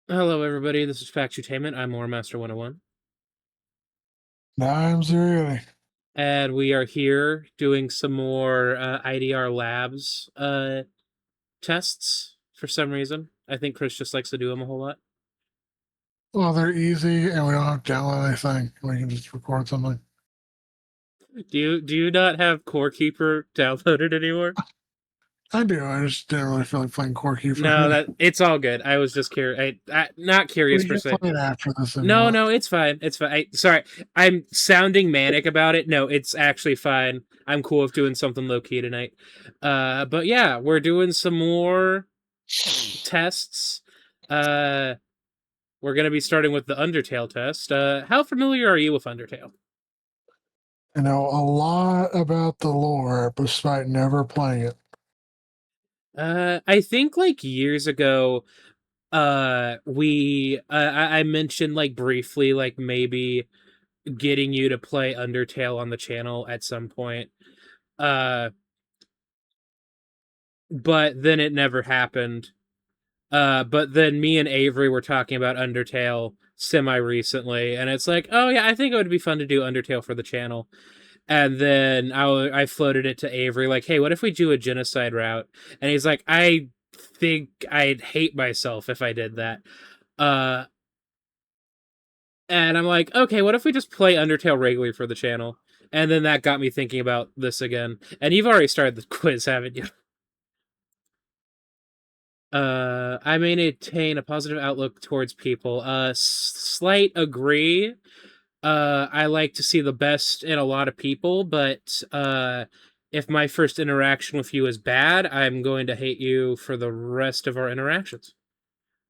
Hello, everybody. This is Factutainment. I'm Lore Master 101. I'm really. And we are here doing some more IDR Labs tests for some reason. I think Chris just likes to do them a whole lot. Well, they're easy and we don't have to download anything. We can just record something. Do you not have Core Keeper downloaded anymore? I do. I just didn't really feel like playing Corky for No, any. that it's all good. I was just curious. Not curious We per can se. play it after this if you No, want. no, it's fine. It's fine. Sorry, I'm sounding manic about it. No, it's actually fine. I'm cool with doing something low key tonight. But yeah, we're doing some more tests. Uh, we're going to be starting with the Undertale test. How familiar are you with Undertale? I know a lot about the lore despite never playing it. I think like years ago, I mentioned like briefly, like maybe getting you to play Undertale on the channel at some point. Uh, but then it never happened. But then me and Avery were talking about Undertale semi recently, and it's like, oh yeah, I think it would be fun to do Undertale for the channel. And then I floated it to Avery, like, hey, what if we do a genocide route? And he's like, I think I'd hate myself if I did that. Uh, and I'm like, okay, what if we just play Undertale regularly for the channel? And then that got me thinking about this again. And you've already started the quiz, haven't you? I maintain a positive outlook towards people. Slight agree. I like to see the best in a lot of people, but if my first interaction with you is bad, I'm going to hate you for the rest of our interactions.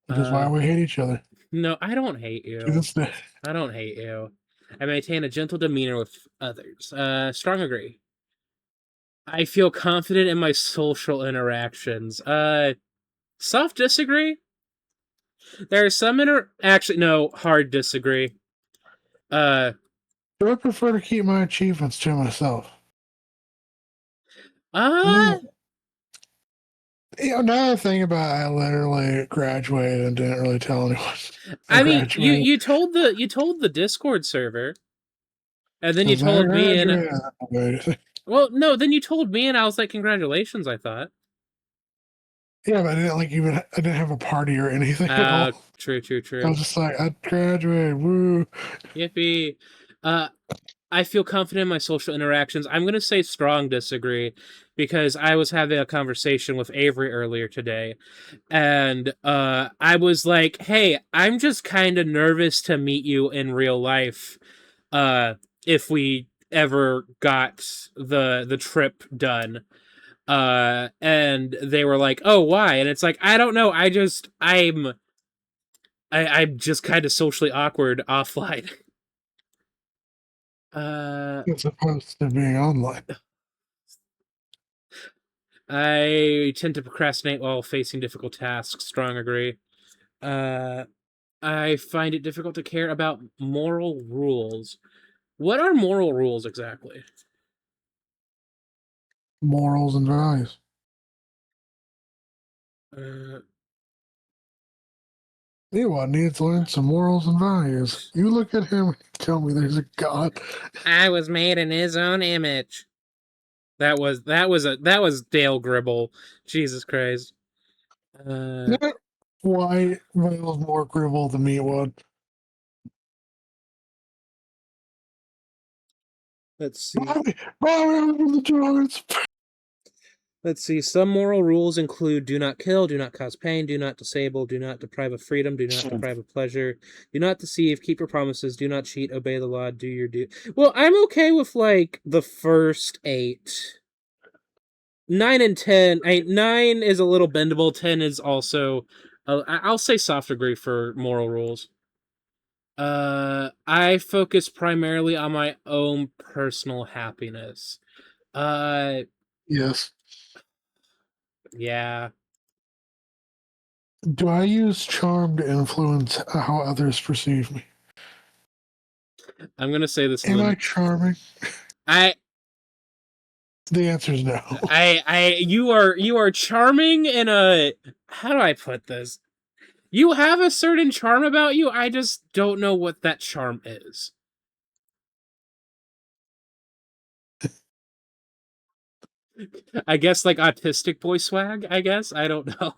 Which is why we hate each other No, I don't hate to you. this day. I don't hate you. I maintain a gentle demeanor with others. Strong agree. I feel confident in my social interactions. Soft disagree. There are some actually no hard disagree. Uh, So I prefer to keep my achievements to myself. uh, Mm. Another thing about I literally graduated and didn't really tell anyone I I mean, you graduated. you told the Discord server, and then you Because I told me, and graduated. well, no, then you told me, and I was like, congratulations. I thought. Yeah, but I didn't I didn't have a party or anything at all. True, true, I true. was just like, I graduated, woo. Yippee. Uh, I feel confident in my social interactions. I'm going to say strong disagree because I was having a conversation with Avery earlier today, and I was like, "Hey, I'm just kind of nervous to meet you in real life. Uh, if we ever got the trip done." And they were like, "Oh, why?" And it's like, I don't know. I'm just kind of socially awkward offline. Uh, As opposed to being online. I tend to procrastinate while facing difficult tasks. Strong agree. Uh, I find it difficult to care about moral rules. What are moral rules exactly? Morals and values. Uh, Anyone needs to learn some morals and values. You look at him and tell me there's a God. I was made in his own image. That was Dale Gribble. Jesus Christ. Uh, Yeah, why was more agreeable than me would. let's see. Bobby, open the doors. Let's see. Some moral rules include do not kill, do not cause pain, do not disable, do not deprive of freedom, do not deprive of pleasure, do not deceive, keep your promises, do not cheat, obey the law, do your due. Well, I'm okay with like the first 8. 9 and 10. 9 is a little bendable. 10 is also. I'll say soft agree for moral rules. I focus primarily on my own personal happiness. Uh, Yes. yeah. Do I use charm to influence how others perceive me? I'm gonna say this is Am I the. charming? I The answer is no. you are charming in a, how do I put this? You have a certain charm about you. I just don't know what that charm is. I guess like autistic boy swag, I guess. I don't know.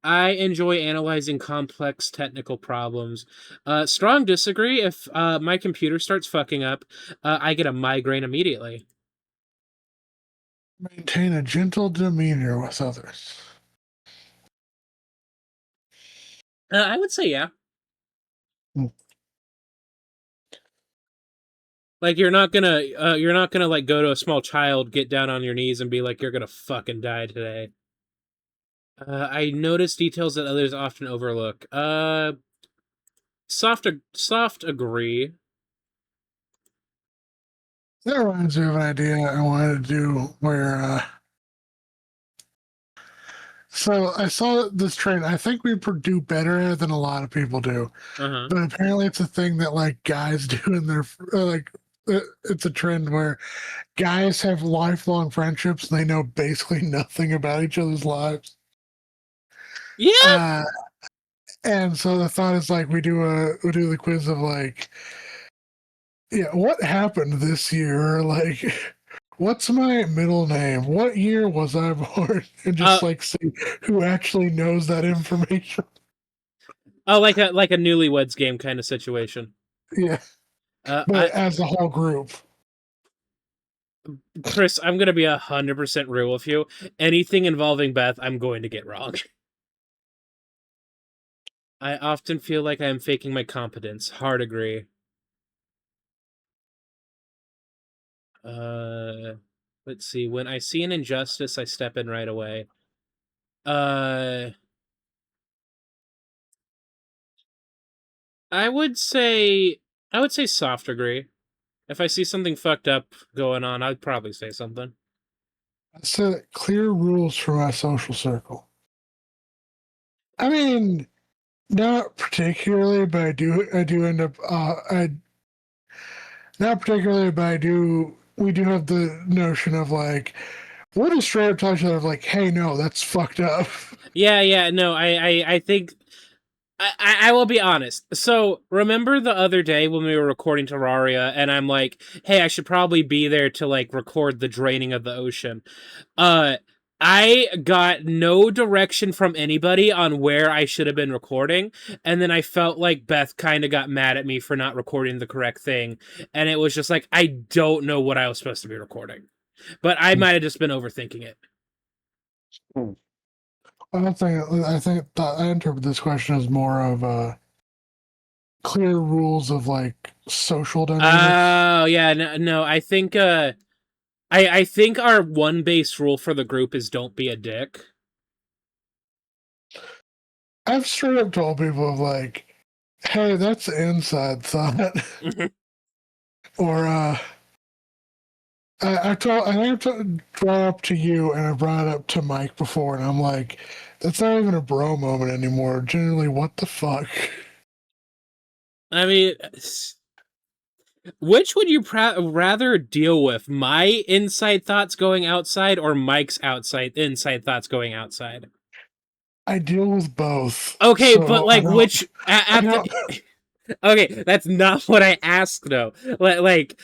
I enjoy analyzing complex technical problems. Strong disagree. If my computer starts fucking up, I get a migraine immediately. Maintain a gentle demeanor with others. I would say yeah. Hmm. Like you're not gonna like go to a small child, get down on your knees, and be like, "You're gonna fucking die today." I notice details that others often overlook. Soft agree. That reminds me of an idea I wanted to do where so I saw this trend. I think we do better at it than a lot of people do. Uh huh. But apparently it's a thing that like guys do in their it's a trend where guys have lifelong friendships and they know basically nothing about each other's lives. Yeah. Uh and so the thought is like we do the quiz of like, yeah, what happened this year? Like, what's my middle name? What year was I born? And Uh. just like see who actually knows that information. Oh, like a newlyweds game kind of situation. Yeah, but I as a whole group. Chris, I'm gonna be 100% real with you. Anything involving Beth, I'm going to get wrong. I often feel like I am faking my competence. Hard agree. Uh, let's see. When I see an injustice, I step in right away. Uh, I would say I would say soft agree. If I see something fucked up going on, I'd probably say something. I set clear rules for my social circle. I mean, not particularly, but I do end up I not particularly, but I do we do have the notion of like we'll just straight up tell each other like, hey, no, that's fucked up. Yeah. No, I think I will be honest. So remember the other day when we were recording Terraria, and I'm like, "Hey, I should probably be there to like record the draining of the ocean." Uh, I got no direction from anybody on where I should have been recording, and then I felt like Beth kind of got mad at me for not recording the correct thing, and it was just like I don't know what I was supposed to be recording, but I might have just been overthinking it. I think that I interpret this question as more of clear rules of like social dynamics. Oh yeah, no, I think I think our one base rule for the group is don't be a dick. I've straight up told people of like, hey, that's an inside thought. Or I think brought it up to you and I brought it up to Mike before, and I'm like, that's not even a bro moment anymore. Generally, what the fuck? I mean, which would you rather deal with? My inside thoughts going outside or Mike's outside inside thoughts going outside? I deal with both, Okay, but so I like don't. which I at don't. the Okay, that's not what I asked though. Like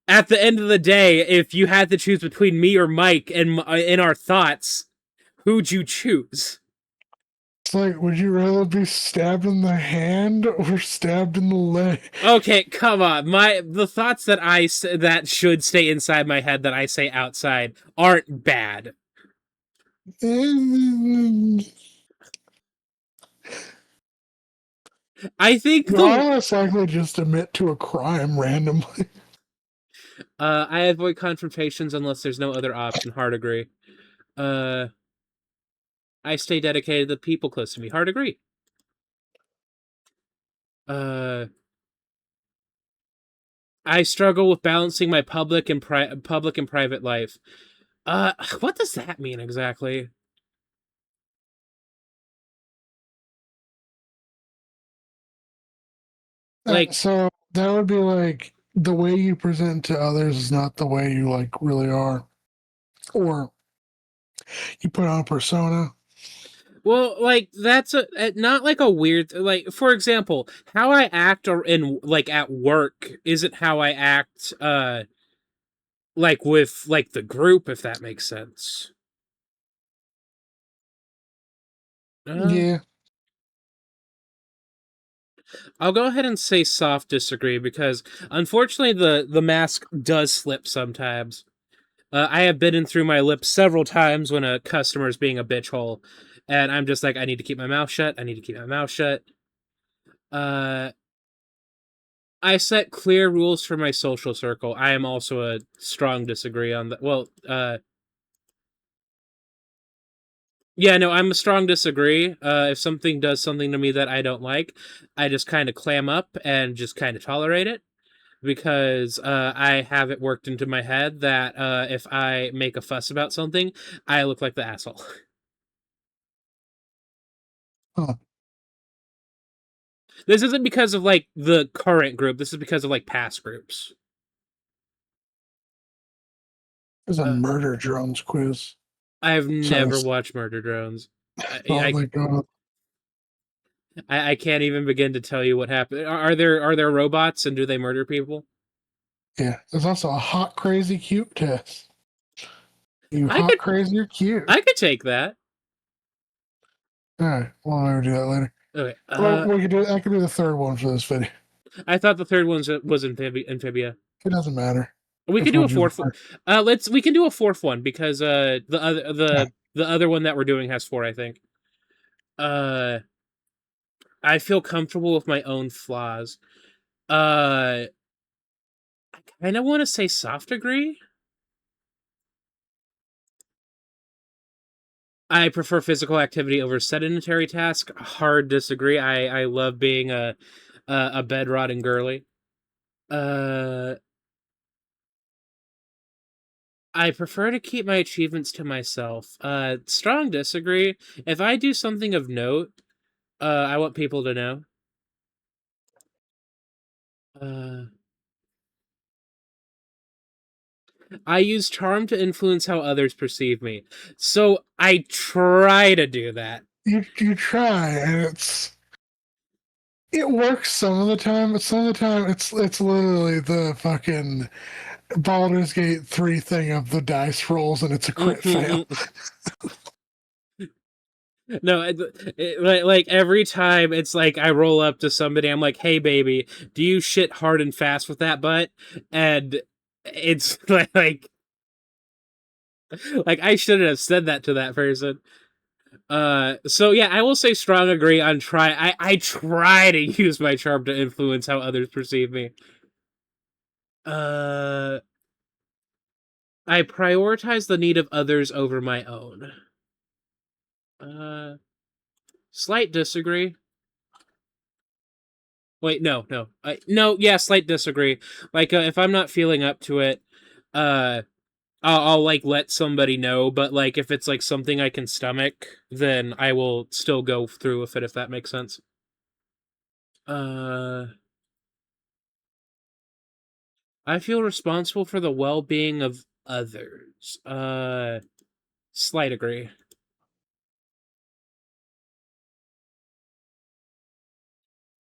at the end of the day, if you had to choose between me or Mike and in our thoughts, who'd you choose? It's like, would you rather be stabbed in the hand or stabbed in the leg? Okay, come on. The thoughts that that should stay inside my head that I say outside aren't bad. I think You are less likely to just admit to a crime randomly. I avoid confrontations unless there's no other option. Hard agree. Uh, I stay dedicated to the people close to me. Hard agree. Uh, I struggle with balancing my public and private life. What does that mean exactly? Like, So that would be like the way you present to others is not the way you like really are, or you put on a persona. Well, like that's not like a weird like for example, how I act or in like at work isn't how I act like with like the group if that makes sense. Uh Yeah. I'll go ahead and say soft disagree because unfortunately the mask does slip sometimes. I have bitten through my lips several times when a customer is being a bitch hole, and I'm just like, I need to keep my mouth shut. I need to keep my mouth shut. Uh, I set clear rules for my social circle. I am also a strong disagree on that. Well, yeah, no, I'm a strong disagree. If something does something to me that I don't like, I just kind of clam up and just kind of tolerate it because I have it worked into my head that if I make a fuss about something, I look like the asshole. Huh. This isn't because of like the current group. This is because of like past groups. There's a Uh, murder drones quiz. I've So, never watched Murder Drones. oh my god. I can't even begin to tell you what happened. Are there robots and do they murder people? Yeah. There's also a hot, crazy, cute test. You I hot, could crazy, or cute? I could take that. All right. Well, I'll do that later. Okay. Well, we could do. I could do the third one for this video. I thought the third one was amphibia. It doesn't matter. We could Which do a one's your fourth. first? We can do a fourth one because the other Yeah. the other one that we're doing has four, I think. Uh, I feel comfortable with my own flaws. I kind of want to say soft degree. I prefer physical activity over sedentary task. Hard disagree. I love being a bed rotting girly. Uh, I prefer to keep my achievements to myself. Strong disagree. If I do something of note, I want people to know. Uh, I use charm to influence how others perceive me. So I try to do that. You try, and it works some of the time, but some of the time it's literally the fucking Baldur's Gate 3 thing of the dice rolls, and it's a crit fail. No, like every time it's like I roll up to somebody, I'm like, "Hey, baby, do you shit hard and fast with that butt?" And it's like I shouldn't have said that to that person. So yeah, I will say strong agree on try. I try to use my charm to influence how others perceive me. Uh, I prioritize the need of others over my own. Uh, Slight disagree. Wait, no, no. Yeah, slight disagree. Like, if I'm not feeling up to it, uh, I'll like let somebody know. But like, if it's like something I can stomach, then I will still go through with it. If that makes sense. Uh, I feel responsible for the well-being of others. Slight agree.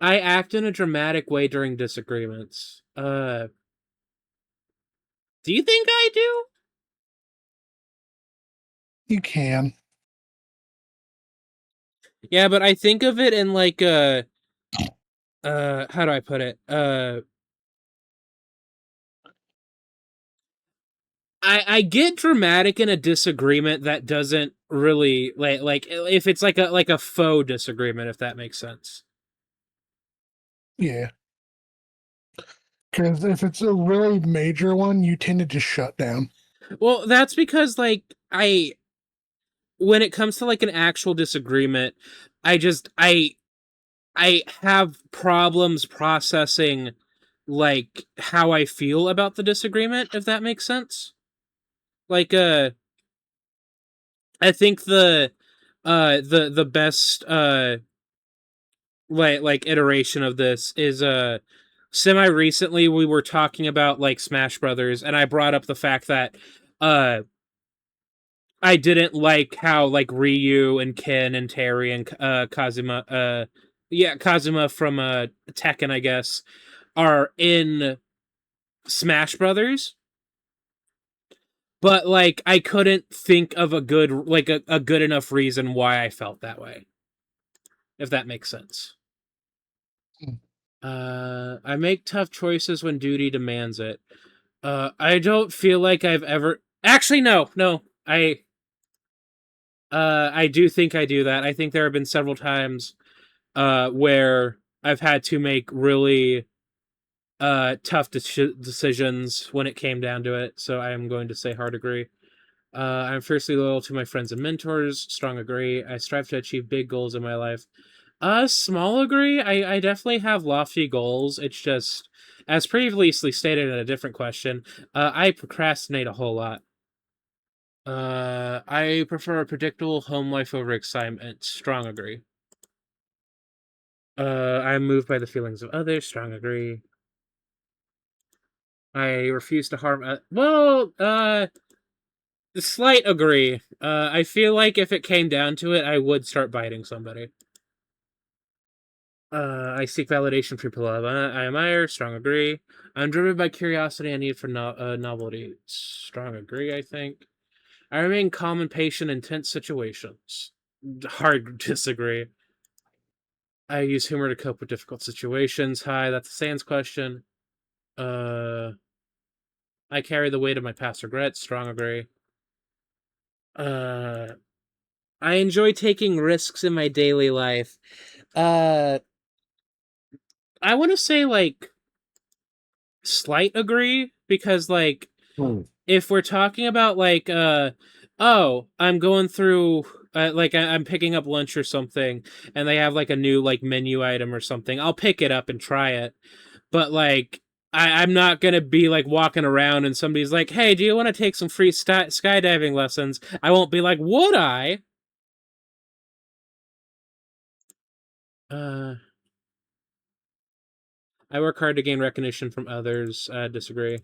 I act in a dramatic way during disagreements. Do you think I do? You can. Yeah, but I think of it in like how do I put it? I get dramatic in a disagreement that doesn't really like if it's like a faux disagreement, if that makes sense. Yeah. Because if it's a really major one, you tend to just shut down. Well, that's because like I when it comes to like an actual disagreement, I just I have problems processing like how I feel about the disagreement, if that makes sense. Like I think the best like iteration of this is semi recently we were talking about like Smash Brothers and I brought up the fact that uh I didn't like how like Ryu and Ken and Terry and Kazuma yeah, Kazuma from Tekken, I guess, are in Smash Brothers, but like I couldn't think of a good like a good enough reason why I felt that way, if that makes sense. Hmm. I make tough choices when duty demands it. I don't feel like I've ever actually no. I do think I do that. I think there have been several times where I've had to make really tough decisions when it came down to it. So I am going to say hard agree. I'm fiercely loyal to my friends and mentors. Strong agree. I strive to achieve big goals in my life. Small agree. I definitely have lofty goals. It's just, as previously stated in a different question, I procrastinate a whole lot. I prefer a predictable home life over excitement. Strong agree. I'm moved by the feelings of others. Strong agree. I refuse to harm. Slight agree. I feel like if it came down to it, I would start biting somebody. I seek validation for people I admire. Strong agree. I'm driven by curiosity and need for novelty. Strong agree, I think. I remain calm and patient in tense situations. Hard disagree. I use humor to cope with difficult situations. Hi, that's a Sans question. Uh, I carry the weight of my past regrets. Strong agree. Uh, I enjoy taking risks in my daily life. Uh, I want to say like slight agree because like Hmm. if we're talking about like oh, I'm going through like I'm picking up lunch or something and they have like a new like menu item or something, I'll pick it up and try it. But like I'm not gonna be like walking around and somebody's like, "Hey, do you want to take some free skydiving lessons?" I won't be like, "Would I?" Uh, I work hard to gain recognition from others. Disagree.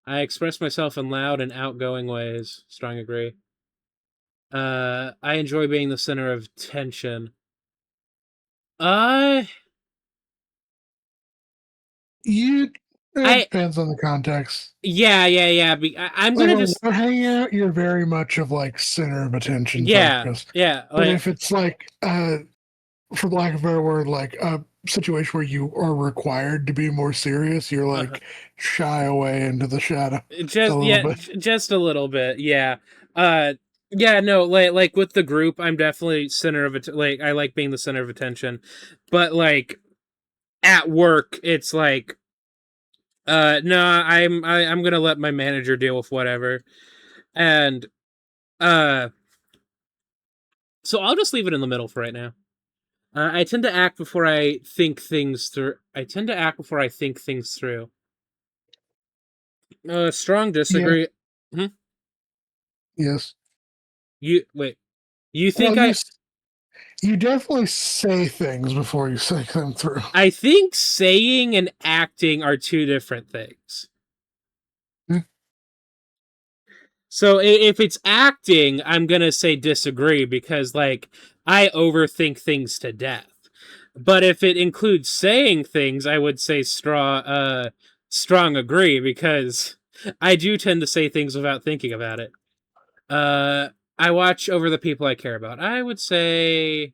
I express myself in loud and outgoing ways. Strong agree. I enjoy being the center of attention. Uh, You, it I depends on the context. yeah. I'm Like gonna when just we're hanging out, you're very much of like center of attention yeah focus. yeah But like if it's like, for lack of a better word, like a situation where you are required to be more serious, you're uh, like shy away into the shadow a just little yeah bit. just a little bit uh yeah no like with the group I'm definitely center of it like I like being the center of attention, but like at work it's like no I'm gonna let my manager deal with whatever. And uh so I'll just leave it in the middle for right now. I tend to act before I think things through. I tend to act before I think things through. Strong Yeah. disagree. Hmm? Yes. You wait. You Well, think I? you definitely say things before you say them through. I think saying and acting are two different things. Hmm. So if it's acting, I'm gonna say disagree because like I overthink things to death. But if it includes saying things, I would say strong agree because I do tend to say things without thinking about it. Uh, I watch over the people I care about. I would say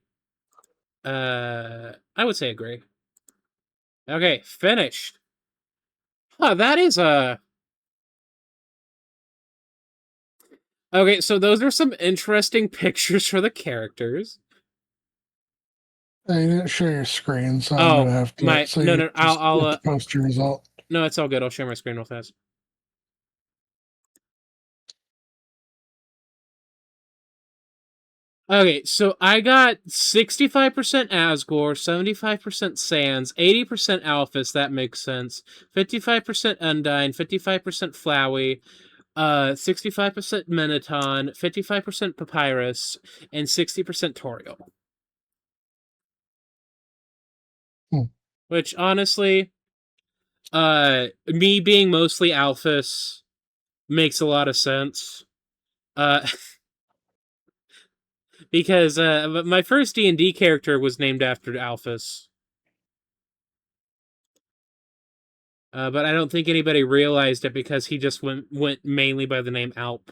agree. Okay, finished. Huh, that is okay. So those are some interesting pictures for the characters. I didn't share your screen, so I'm gonna Oh have to. my, So no you no, just have to post your result. no, it's all good. I'll share my screen real fast. Okay, so I got 65% Asgore, 75% Sans, 80% Alphys, that makes sense. 55% Undyne, 55% Flowey, 65% Menaton, 55% Papyrus, and 60% Toriel. Hmm. Which honestly, me being mostly Alphys makes a lot of sense. Uh, because my first D&D character was named after Alphys. But I don't think anybody realized it because he just went mainly by the name Alp.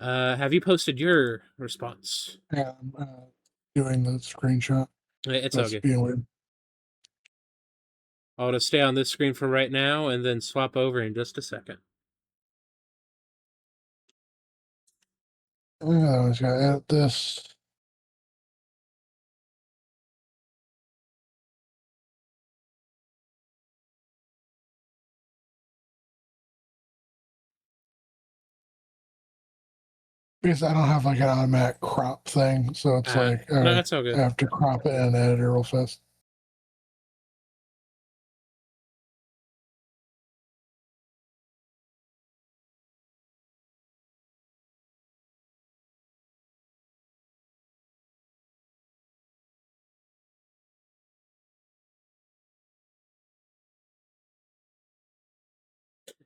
Have you posted your response? Yeah, I'm doing the screenshot. It's That's okay. being weird. I'll just stay on this screen for right now and then swap over in just a second. I always gotta edit this. Because I don't have like an automatic crop thing, so it's like No, that's all I good. have to crop it and edit it real fast.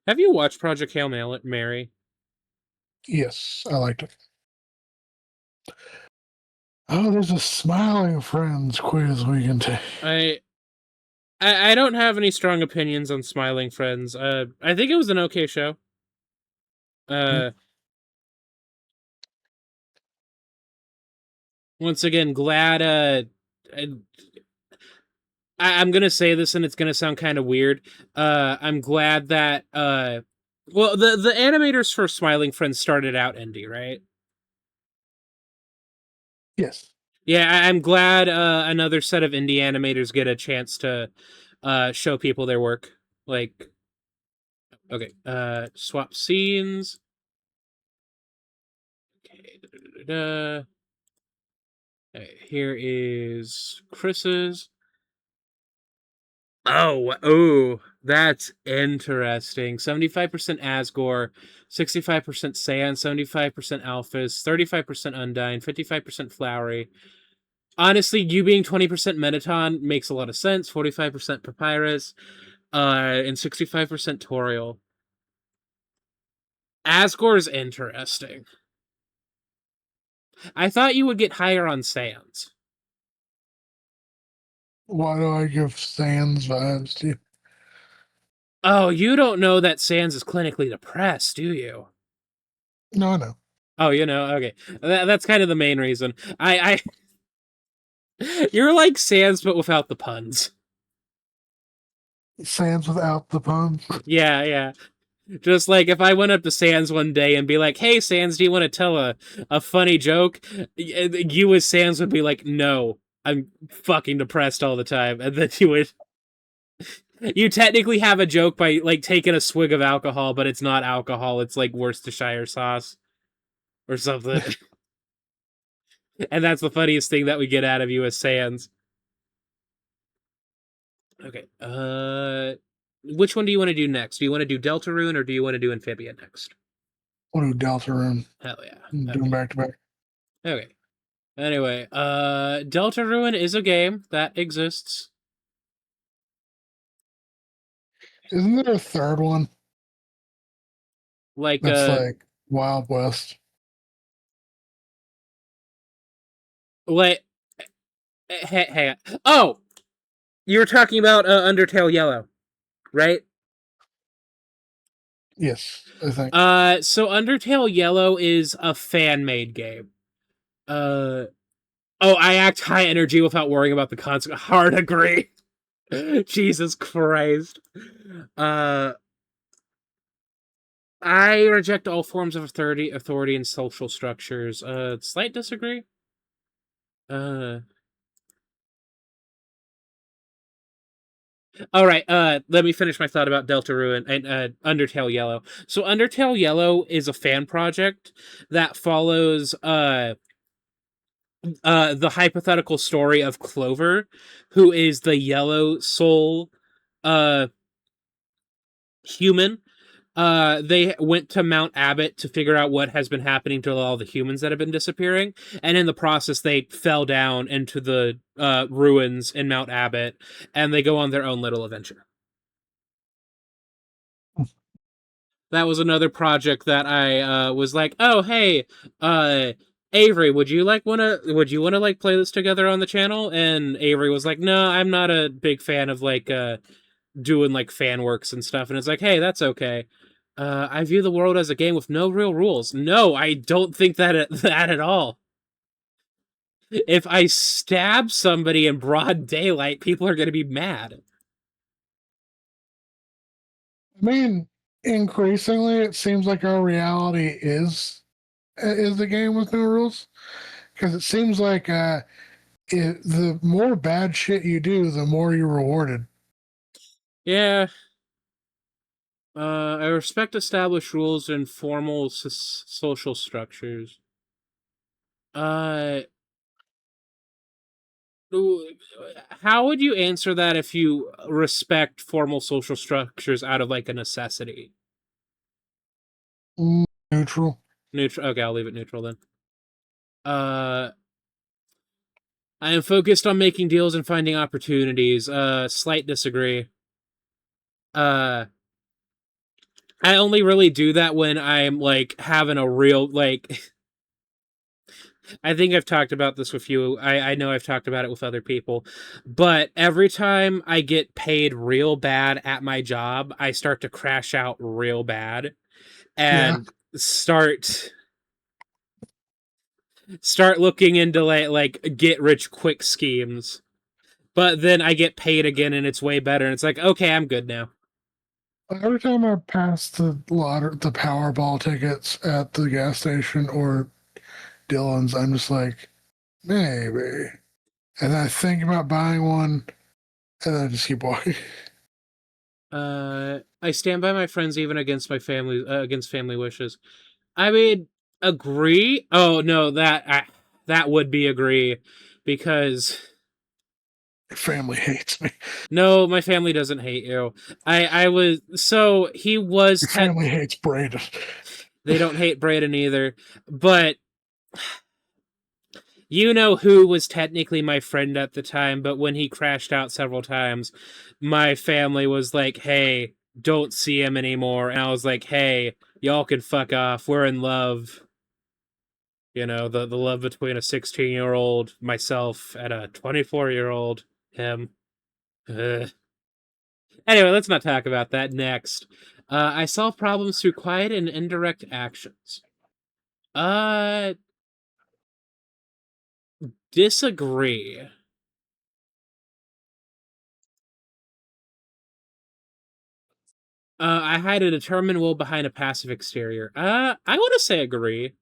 Have you watched Project Hail Mary? Yes, I liked it. Oh, there's a smiling friends quiz we can take. I I don't have any strong opinions on Smiling Friends. I think it was an okay show. Uh, Once again, glad. I'm gonna say this, and it's gonna sound kind of weird. I'm glad that. Well, the animators for Smiling Friends started out indie, right? Yes. Yeah, I'm glad another set of indie animators get a chance to show people their work. Like, okay, swap scenes. Okay, da-da-da-da. Okay, here is Chris's. Oh, that's interesting. 75% Asgore, 65% Sand, 75% Alphys, 35% Undyne, 55% Flowery. Honestly, you being 20% Metaton makes a lot of sense. 45% Papyrus, and 65% Toriel. Asgore's interesting. I thought you would get higher on Sands. Why do I give Sans vibes to you? Oh, you don't know that Sands is clinically depressed, do you? No, no. Oh, okay. That's kind of the main reason. You're like Sans, but without the puns. Sans without the puns. Yeah, yeah. Just like if I went up to Sans one day and be like, "Hey, Sans, do you want to tell a funny joke?" You as Sans would be like, "No, I'm fucking depressed all the time," and then you technically have a joke by like taking a swig of alcohol, but it's not alcohol. It's like Worcestershire sauce or something, and that's the funniest thing that we get out of you as Sans. Okay. Which one do you want to do next? Do you want to do Deltarune or do you want to do Amphibia next? What do Deltarune? Hell yeah. Doing Okay. back to back. Okay. Anyway, Deltarune is a game that exists. Isn't there a third one Like, that's like Wild West? wait, hang on. Oh, you were talking about Undertale Yellow, right? Yes, I think. So Undertale Yellow is a fan-made game. Uh, oh, I act high energy without worrying about the consequence. Hard agree. Jesus Christ. Uh, I reject all forms of authority and social structures. Slight disagree. Uh, all right. Let me finish my thought about Deltarune and Undertale Yellow. So Undertale Yellow is a fan project that follows the hypothetical story of Clover, who is the yellow soul uh human. They went to Mount Abbott to figure out what has been happening to all the humans that have been disappearing, and in the process, they fell down into the ruins in Mount Abbott, and they go on their own little adventure. That was another project that I was like, oh hey, uh, Avery, would you wanna like play this together on the channel? And Avery was like, no, I'm not a big fan of like doing like fan works and stuff. And it's like, hey, that's okay. I view the world as a game with no real rules. No, I don't think that at all. If I stab somebody in broad daylight, people are going to be mad. I mean, increasingly, it seems like our reality is the game with no rules, because it seems like the more bad shit you do, the more you're rewarded. Yeah, I respect established rules and formal social structures. Uh, how would you answer that if you respect formal social structures out of like a necessity? Neutral. Neutral. Okay, I'll leave it neutral then. Uh, I am focused on making deals and finding opportunities. Slight disagree. Uh, I only really do that when I'm like having a real like. I think I've talked about this with you. I know I've talked about it with other people, but every time I get paid real bad at my job, I start to crash out real bad Yeah. and start looking into like get rich quick schemes. But then I get paid again and it's way better. And it's like, okay, I'm good now. Every time I pass the Powerball tickets at the gas station or Dylan's, I'm just like, maybe. And then I think about buying one, and then I just keep walking. I stand by my friends even against my family against family wishes. I mean, agree. Oh no, that would be agree because Your family hates me. no, my family doesn't hate you. I was so he was Your family hates Braden. they don't hate Braden either, but you know who was technically my friend at the time, but when he crashed out several times, my family was like, hey, don't see him anymore. And I was like, hey, y'all can fuck off. We're in love. You know, the love between a 16-year-old, myself, and a 24-year-old, him. Ugh. Anyway, let's not talk about that. Next. I solve problems through quiet and indirect actions. Uh, disagree. I hide a determined will behind a passive exterior. I want to say agree.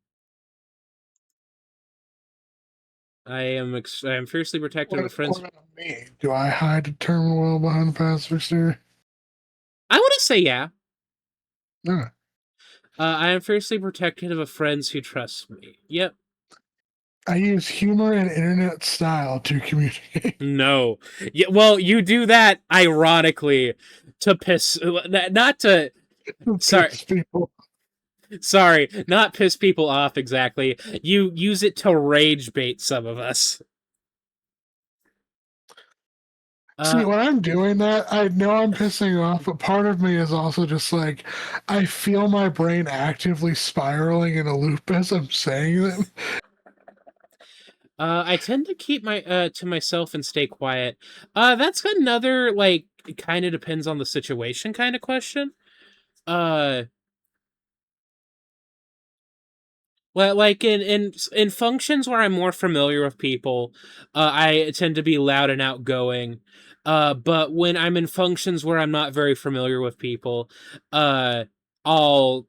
I am fiercely protective of What friends. about me? Do I hide a terminal well behind the passive exterior? I want to say yeah. No. I am fiercely protective of friends who trust me. Yep. I use humor and internet style to communicate. No. Yeah, well, you do that ironically to piss not to sorry Piss people. sorry, not piss people off exactly. You use it to rage bait some of us. See, Uh when I'm doing that, I know I'm pissing off, but part of me is also just like, I feel my brain actively spiraling in a loop as I'm saying them. I tend to keep my to myself and stay quiet. That's another like kind of depends on the situation kind of question. Uh well, like in functions where I'm more familiar with people, I tend to be loud and outgoing. But when I'm in functions where I'm not very familiar with people, uh I'll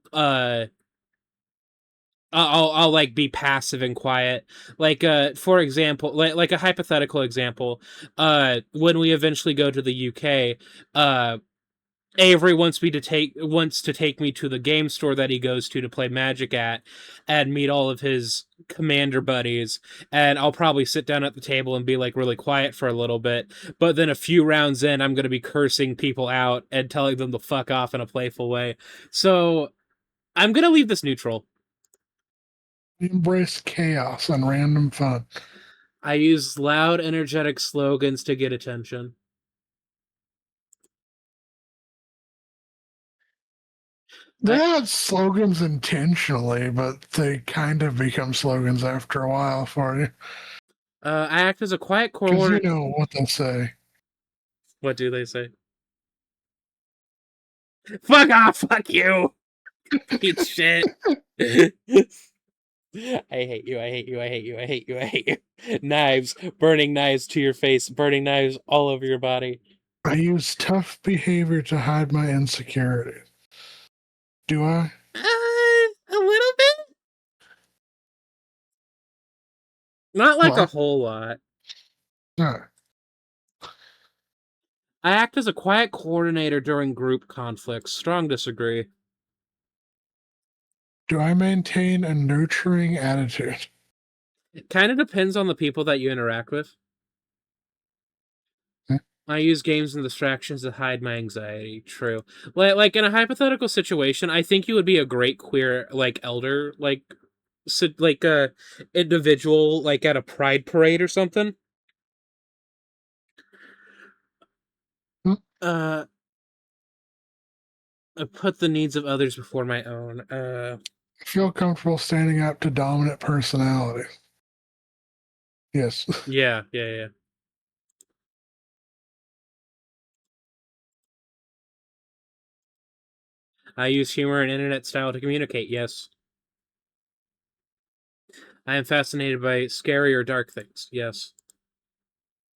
I'll like be passive and quiet. Like for example, like a hypothetical example, when we eventually go to the UK, Avery wants to take me to the game store that he goes to play Magic at and meet all of his commander buddies, and I'll probably sit down at the table and be like really quiet for a little bit, but then a few rounds in I'm going to be cursing people out and telling them to fuck off in a playful way. So, I'm going to leave this neutral. We embrace chaos and random fun. I use loud energetic slogans to get attention. They're I not slogans intentionally, but they kind of become slogans after a while for you. I act as a quiet Because you coordinator. know what they say. What do they say? Fuck off! Fuck you! Eat shit. I hate you. I hate you. I hate you. I hate you. I hate you. Knives, burning knives to your face, burning knives all over your body. I use tough behavior to hide my insecurities. Do I? A little bit. Not like a What? whole lot. No. I act as a quiet coordinator during group conflicts. Strong disagree. Do I maintain a nurturing attitude? It kind of depends on the people that you interact with. Hmm? I use games and distractions to hide my anxiety. True. Like in a hypothetical situation, I think you would be a great queer like elder, like a individual, like at a pride parade or something. Hmm? Uh, I put the needs of others before my own. I feel comfortable standing up to dominant personality. Yes. Yeah, yeah, yeah. I use humor and internet style to communicate. Yes. I am fascinated by scary or dark things. Yes.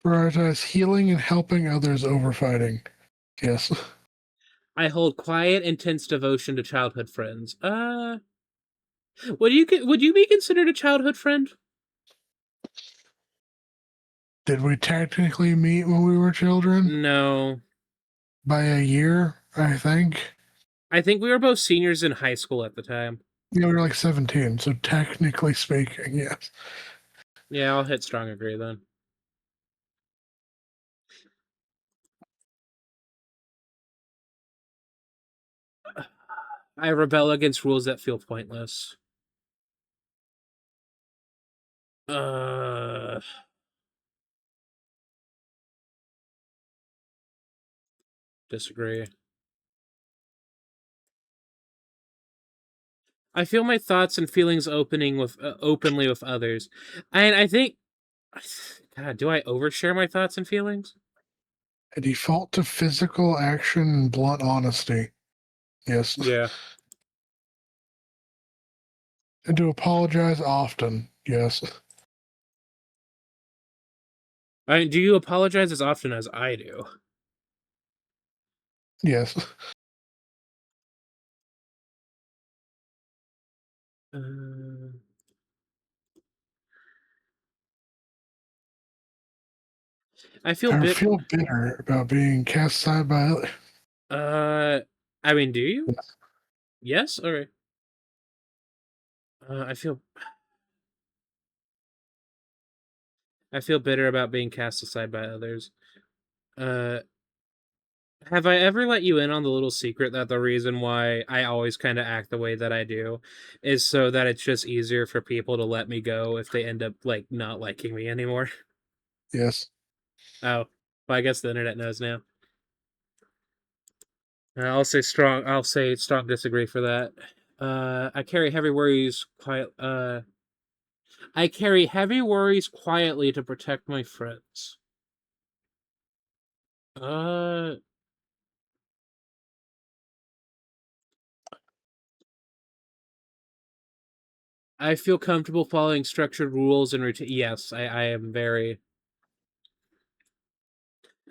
Prioritize healing and helping others over fighting. Yes. I hold quiet, intense devotion to childhood friends. Would you be considered a childhood friend? Did we technically meet when we were children? No. By a year, I think. I think we were both seniors in high school at the time. Yeah, we were like 17, so technically speaking, yes. Yeah, I'll hit strong agree then. I rebel against rules that feel pointless. Uh, Disagree. I feel my thoughts and feelings openly with others. And I think God, do I overshare my thoughts and feelings? I default to physical action and blunt honesty. Yes. Yeah. And to apologize often. Yes. I mean, do you apologize as often as I do? Yes. Uh, I feel I bit. feel bitter about being cast aside by others. Uh, I mean, do you? Yes. All right. I feel. I feel bitter about being cast aside by others. Uh, have I ever let you in on the little secret that the reason why I always kind of act the way that I do is so that it's just easier for people to let me go if they end up like not liking me anymore? Yes. Oh, well, I guess the internet knows now. I'll say strong. I'll say strong disagree for that. I carry heavy worries quiet. I carry heavy worries quietly to protect my friends. Uh, I feel comfortable following structured rules and routine. Yes, I am very.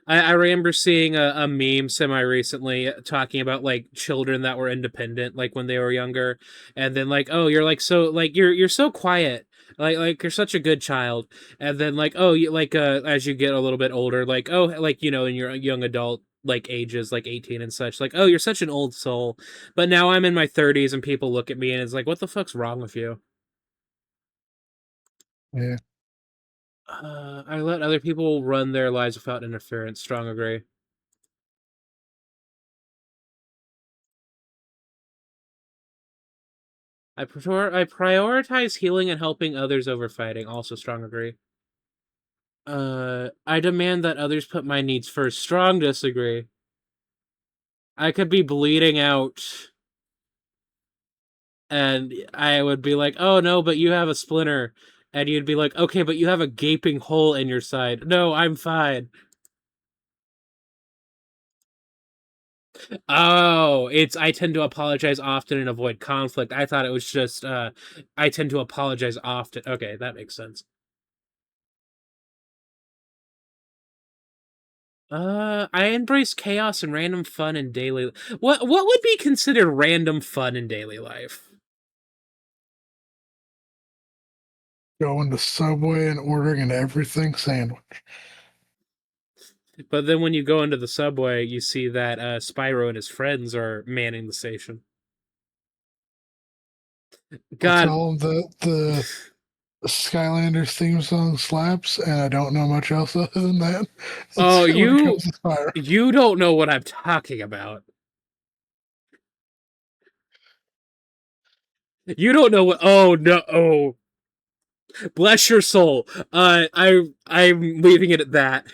I remember seeing a meme semi recently talking about like children that were independent, like when they were younger, and then like, oh, you're like so like you're so quiet, like you're such a good child, and then like, oh, you like as you get a little bit older, like oh, like you know, in your young adult like ages, like 18 and such, like oh, you're such an old soul, but now I'm in my 30s and people look at me and it's like, what the fuck's wrong with you? Yeah. I let other people run their lives without interference. Strong agree. I prioritize healing and helping others over fighting. Also strong agree. I demand that others put my needs first. Strong disagree. I could be bleeding out. And I would be like, "Oh no, but you have a splinter." And you'd be like, "Okay, but you have a gaping hole in your side." "No, I'm fine." Oh, it's I tend to apologize often and avoid conflict. I thought it was just I tend to apologize often. Okay, that makes sense. I embrace chaos and random fun in daily. What would be considered random fun in daily life? Going to Subway and ordering an everything sandwich. But then when you go into the subway, you see that Spyro and his friends are manning the station. I'll God, tell them that the Skylanders theme song slaps, and I don't know much else other than that. oh That's when it comes to Spyro. you don't know what I'm talking about. You don't know what. Oh no! Oh, bless your soul. I'm leaving it at that.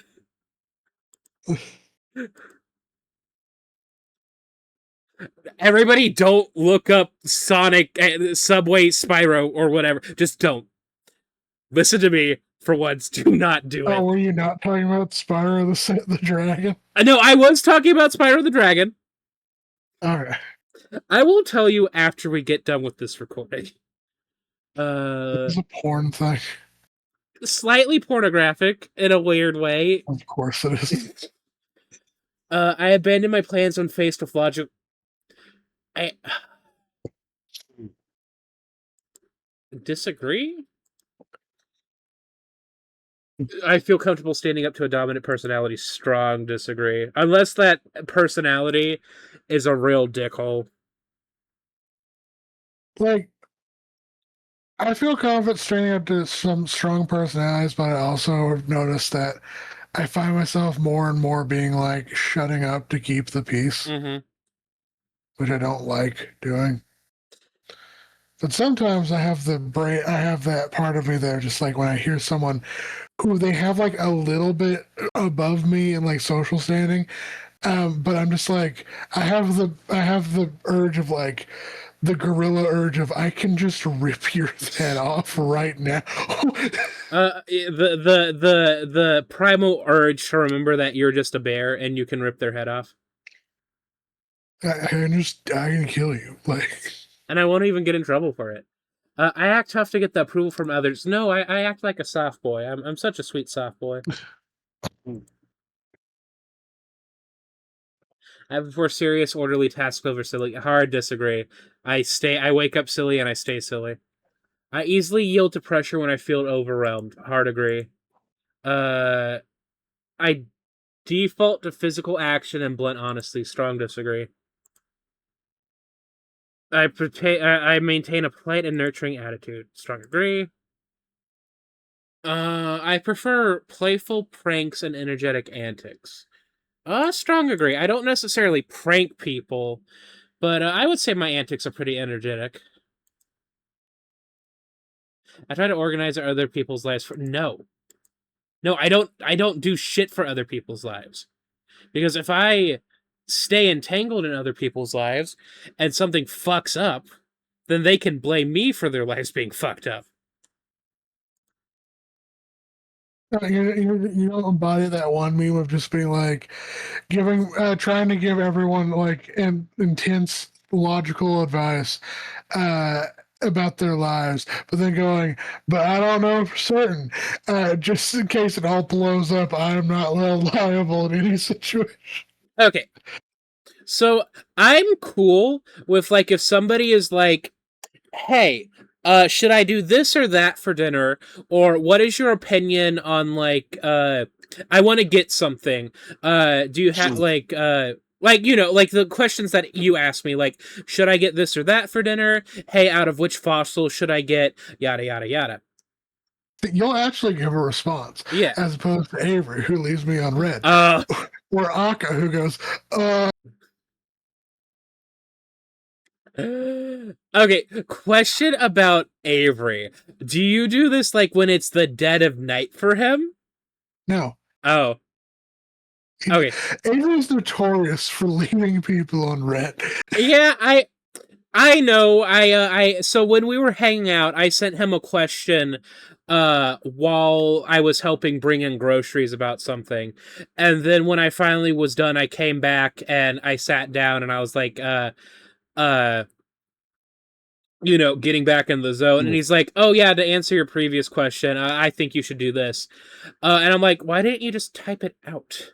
Everybody, don't look up Sonic Subway Spyro or whatever. Just don't listen to me for once. Do not do Oh, it. were you not talking about Spyro the Dragon? No, I was talking about Spyro the Dragon. Okay. I will tell you after we get done with this recording. Uh, It's a porn thing. Slightly pornographic in a weird way. Of course it is. I abandoned my plans when faced with logic. I disagree. I feel comfortable standing up to a dominant personality. Strong disagree. Unless that personality is a real dickhole. Like, I feel confident standing up to some strong personalities, but I also have noticed that I find myself more and more being like shutting up to keep the peace, Mm-hmm. which I don't like doing. But sometimes I have that part of me there, just like when I hear someone who they have like a little bit above me in like social standing, but I'm just like I have the urge of like the gorilla urge of I can just rip your head off right now. The primal urge to remember that you're just a bear and you can rip their head off. I can kill you. Like, And I won't even get in trouble for it. I act tough to get the approval from others. No, I act like a soft boy. I'm such a sweet soft boy. I prefer serious, orderly tasks over silly. Hard disagree. I wake up silly and I stay silly. I easily yield to pressure when I feel overwhelmed. Hard agree. Uh, I default to physical action and blunt honesty. Strong disagree. I maintain a polite and nurturing attitude. Strong agree. I prefer playful pranks and energetic antics. Strong agree. I don't necessarily prank people, but I would say my antics are pretty energetic. I try to organize other people's lives for no. I don't do shit for other people's lives because if I stay entangled in other people's lives and something fucks up, then they can blame me for their lives being fucked up. you don't embody that one meme of just being like trying to give everyone like intense logical advice uh, about their lives, but then going, but I don't know for certain. Just in case it all blows up, I am not liable in any situation. Okay, so I'm cool with like if somebody is like, hey, should I do this or that for dinner? Or what is your opinion on like, I want to get something. Do you have like, you know, like the questions that you asked me, like, should I get this or that for dinner? Hey, out of which fossil should I get? Yada, yada, yada. You'll actually give a response, Yeah. as opposed to Avery, who leaves me on red, Uh, or Aka, who goes, okay, question about Avery. Do you do this like when it's the dead of night for him? no. Oh, okay. Avery's notorious for leaving people on red. Yeah, I know. So when we were hanging out, I sent him a question while I was helping bring in groceries about something. And then when I finally was done, I came back and I sat down and I was like uh getting back in the zone. And he's like, "Oh yeah, to answer your previous question, I think you should do this." And I'm like, "Why didn't you just type it out?"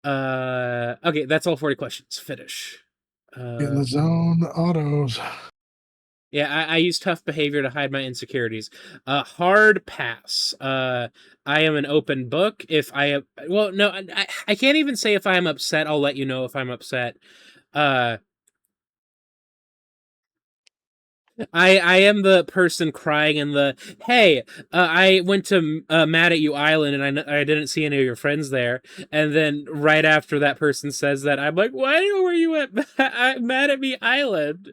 Okay, that's all 40 questions. Finish. Get in the zone, autos. Yeah, I use tough behavior to hide my insecurities. Hard pass. I am an open book. If I am, well, no, I can't even say if I'm upset. I'll let you know if I'm upset. Uh, I am the person crying in the hey. I went to Mad at You Island and I didn't see any of your friends there. And then right after that person says that, I'm like, why were you at Mad at Me Island?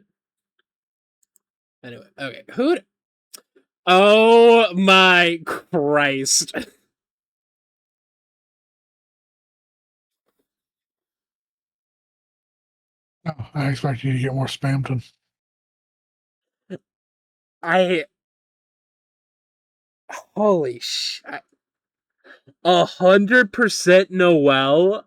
Anyway, okay, who? Oh my Christ. Oh, I expect you to get more spammed. I holy sh 100% Noel,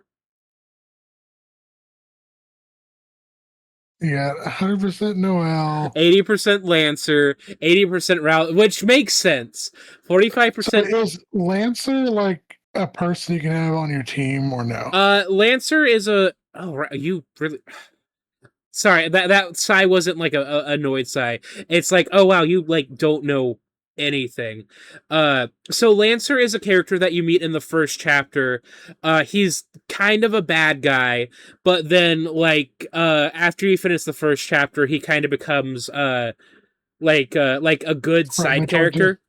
Yeah, 100% Noel. 80% Lancer, 80% Route, which makes sense. So 45%. is Lancer like a person you can have on your team or no? Lancer is a. Oh, right, you really. Sorry, that sigh wasn't like a annoyed sigh. It's like, oh wow, you like don't know anything. So Lancer is a character that you meet in the first chapter. He's kind of a bad guy, but then after you finish the first chapter, he kind of becomes like a good side Friendly towards you? character.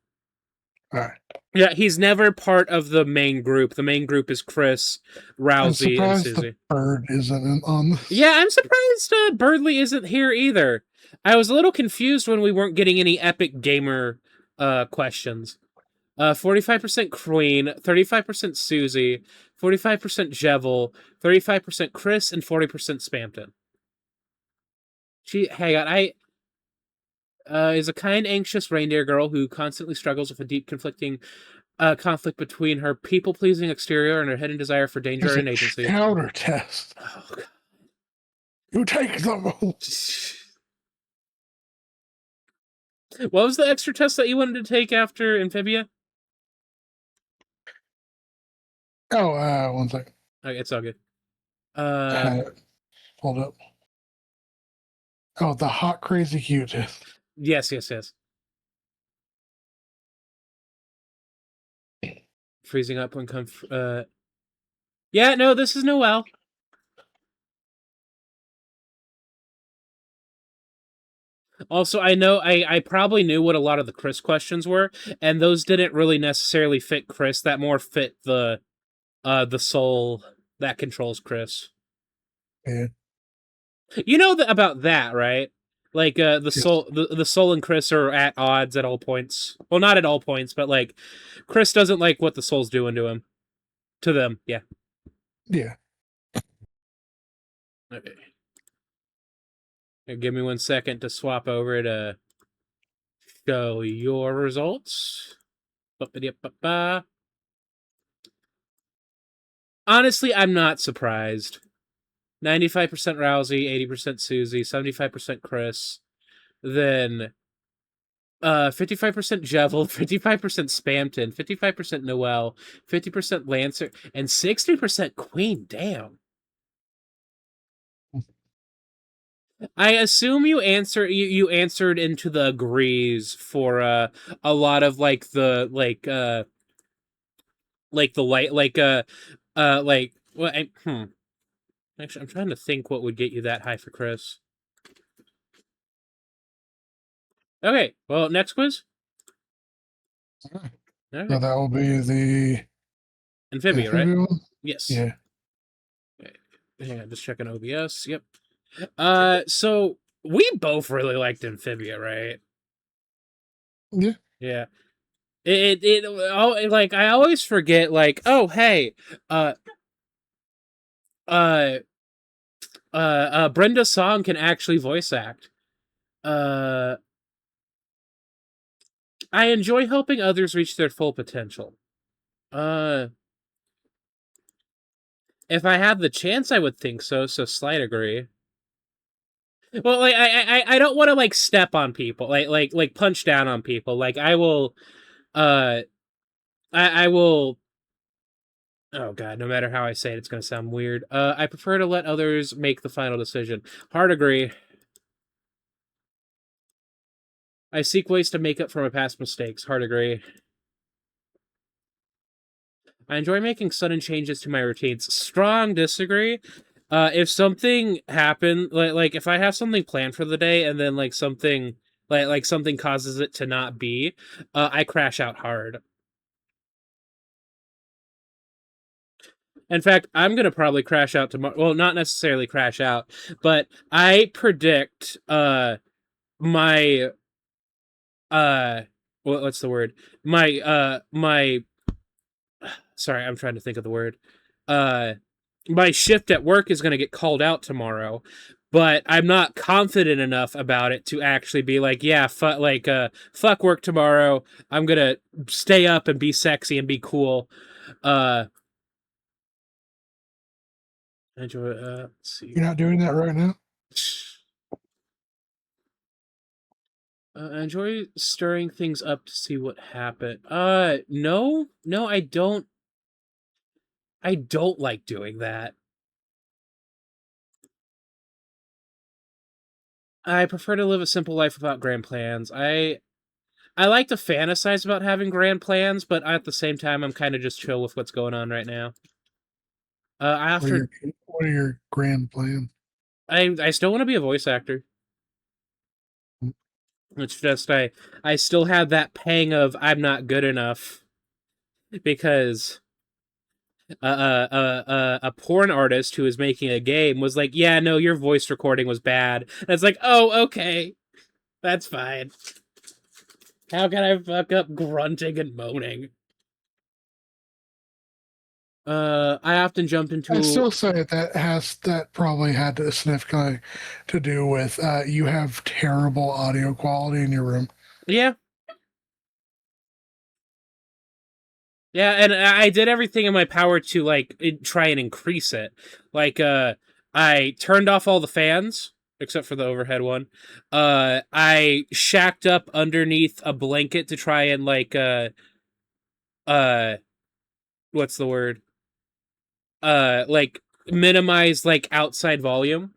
All right. Yeah, he's never part of the main group. The main group is Chris, I'm Rousey, and surprised the Susie. bird isn't on this. Yeah, I'm surprised Birdley isn't here either. I was a little confused when we weren't getting any epic gamer questions. 45% Queen, 35% Susie, 45% Jevil, 35% Chris, and 40% Spampton. Hang on, I is a kind, anxious reindeer girl who constantly struggles with a deep conflicting conflict between her people-pleasing exterior and her hidden desire for danger There's a and agency. counter test. Oh, God. You take them. What was the extra test that you wanted to take after Amphibia? Oh, one second. Okay, it's all good. Hold up. Oh, the hot crazy cute test. Yes, yes, yes. Freezing up when yeah, no, this is Noel. Also, I know I probably knew what a lot of the Chris questions were, and those didn't really necessarily fit Chris. That more fit the soul that controls Chris. Yeah. You know about that, right? Like Yes. the soul and Chris are at odds at all points. Well, not at all points, but like Chris doesn't like what the soul's doing to him. To them, yeah. Yeah. Okay. Give me 1 second to swap over to show your results. Honestly, I'm not surprised. 95% Rousey, 80% Susie, 75% Chris, then 55% Jevil, 55% Spampton, 55% Noel, 50% Lancer, and 60% Queen. Damn. I assume you answered into the agrees for a lot of like the light like well actually I'm trying to think what would get you that high for Chris. Okay, well next quiz. Alright. So Okay, that will be the Amphibia, right? amphibian one? Yes. Yeah. Okay. Hang on, just checking OBS. Yep. So we both really liked Amphibia, right? Yeah. Yeah. Like I always forget like, oh hey, uh uh Brenda Song can actually voice act. Uh, I enjoy helping others reach their full potential. Uh, if I had the chance, I would think so. So slight agree. Well, like I don't want to like step on people, like punch down on people. Like I will, uh, I will. Oh God, no matter how I say it, it's gonna sound weird. I prefer to let others make the final decision. Hard agree. I seek ways to make up for my past mistakes. Hard agree. I enjoy making sudden changes to my routines. Strong disagree. If something happened, like if I have something planned for the day and then like something like something causes it to not be, I crash out hard. In fact, I'm gonna probably crash out tomorrow. Well, not necessarily crash out, but I predict my uh what's the word? My sorry, I'm trying to think of the word. Uh my shift at work is going to get called out tomorrow, but I'm not confident enough about it to actually be like, yeah, fuck work tomorrow. I'm going to stay up and be sexy and be cool. Uh enjoy let's see. You're not doing that right now? I enjoy stirring things up to see what happened. No, I don't. I don't like doing that. I prefer to live a simple life without grand plans. I like to fantasize about having grand plans, but at the same time, I'm kind of just chill with what's going on right now. What are After your grand plans? I still want to be a voice actor. It's just I still have that pang of I'm not good enough because a porn artist who was making a game was like, yeah, no, your voice recording was bad. And it's like, oh, okay, that's fine. How can I fuck up grunting and moaning? I often jump I into still say that probably had to significantly to do with you have terrible audio quality in your room. yeah, yeah, and I did everything in my power to like try and increase it. Like, I turned off all the fans except for the overhead one. I shacked up underneath a blanket to try and uh, what's the word? Like minimize like outside volume.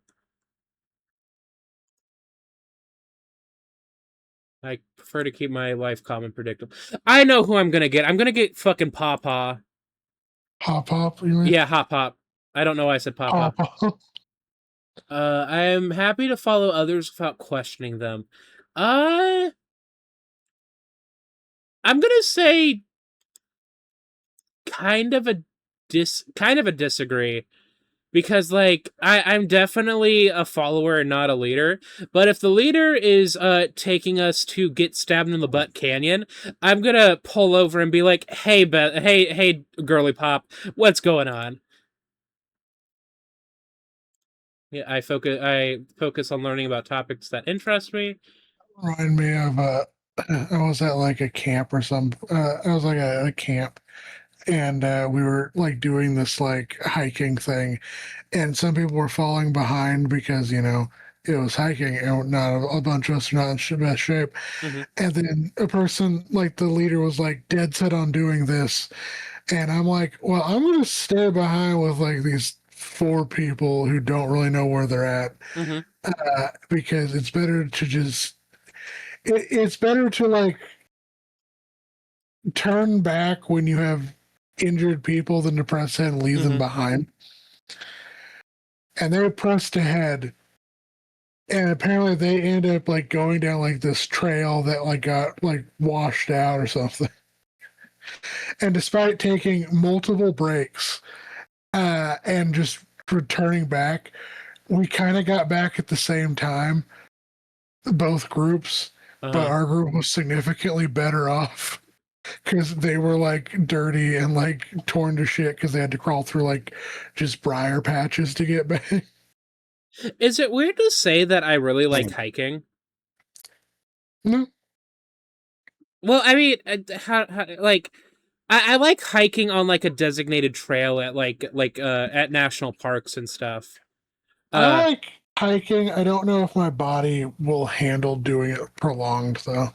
I prefer to keep my life calm and predictable. I know who I'm gonna get. I'm gonna get fucking Pawpaw. Hop hop, you mean? Yeah, Hop Hop. I don't know why I said Pawpaw. Hop hop. I am happy to follow others without questioning them. Uh, I'm gonna say kind of a kind of a disagree because like I'm definitely a follower and not a leader. But if the leader is taking us to get stabbed in the butt canyon, I'm gonna pull over and be like, hey hey girly pop, what's going on? Yeah, I focus on learning about topics that interest me. Remind me of I was at like a camp or some. I was like a camp, and we were like doing this like hiking thing, and some people were falling behind because it was hiking and not a bunch of us are not in best shape. Hmm. And then a person like the leader was like dead set on doing this, and I'm like, well, I'm gonna stay behind with like these four people who don't really know where they're at, Hmm. because it's better to just it's better to like turn back when you have injured people than to press ahead and leave them Hmm. behind. And they pressed ahead, and apparently they end up like going down like this trail that like got like washed out or something. And despite taking multiple breaks and just returning back, we kind of got back at the same time, both groups, but Uh, our group was significantly better off because they were like dirty and like torn to shit because they had to crawl through like just briar patches to get back. Is it weird to say that I really like hiking? No, Well, I mean, like I like hiking on like a designated trail at at national parks and stuff. I Uh like hiking. I don't know if my body will handle doing it prolonged though.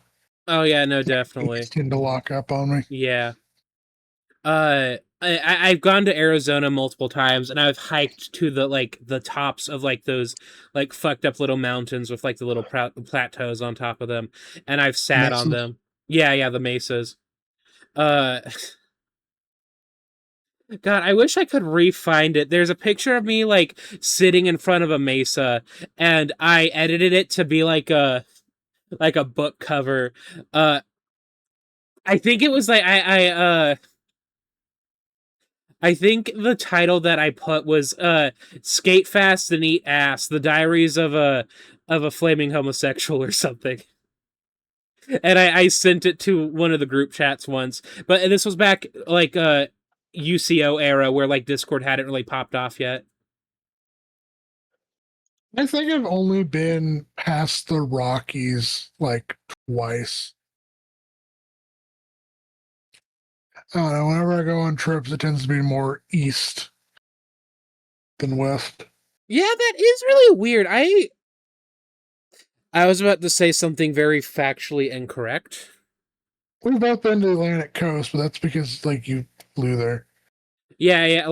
oh yeah, no, Things definitely. tend to lock up on me. Yeah. I've gone to Arizona multiple times and I've hiked to the tops of like those like fucked up little mountains with like the little plateaus on top of them, and I've sat on Messes. them. Yeah, yeah, the mesas. Uh God, I wish I could re-find it. There's a picture of me like sitting in front of a mesa, and I edited it to be like a book cover. Uh, I think it was like I think the title that I put was "Skate Fast and Eat Ass: The Diaries of a Flaming Homosexual" or something. And I sent it to one of the group chats once, but this was back UCO era where like Discord hadn't really popped off yet. I think I've only been past the Rockies like twice. I don't know. Whenever I go on trips, it tends to be more east than west. Yeah, that is really weird. I was about to say something very factually incorrect. We've both been to the Atlantic coast, but that's because like you flew there. Yeah, yeah,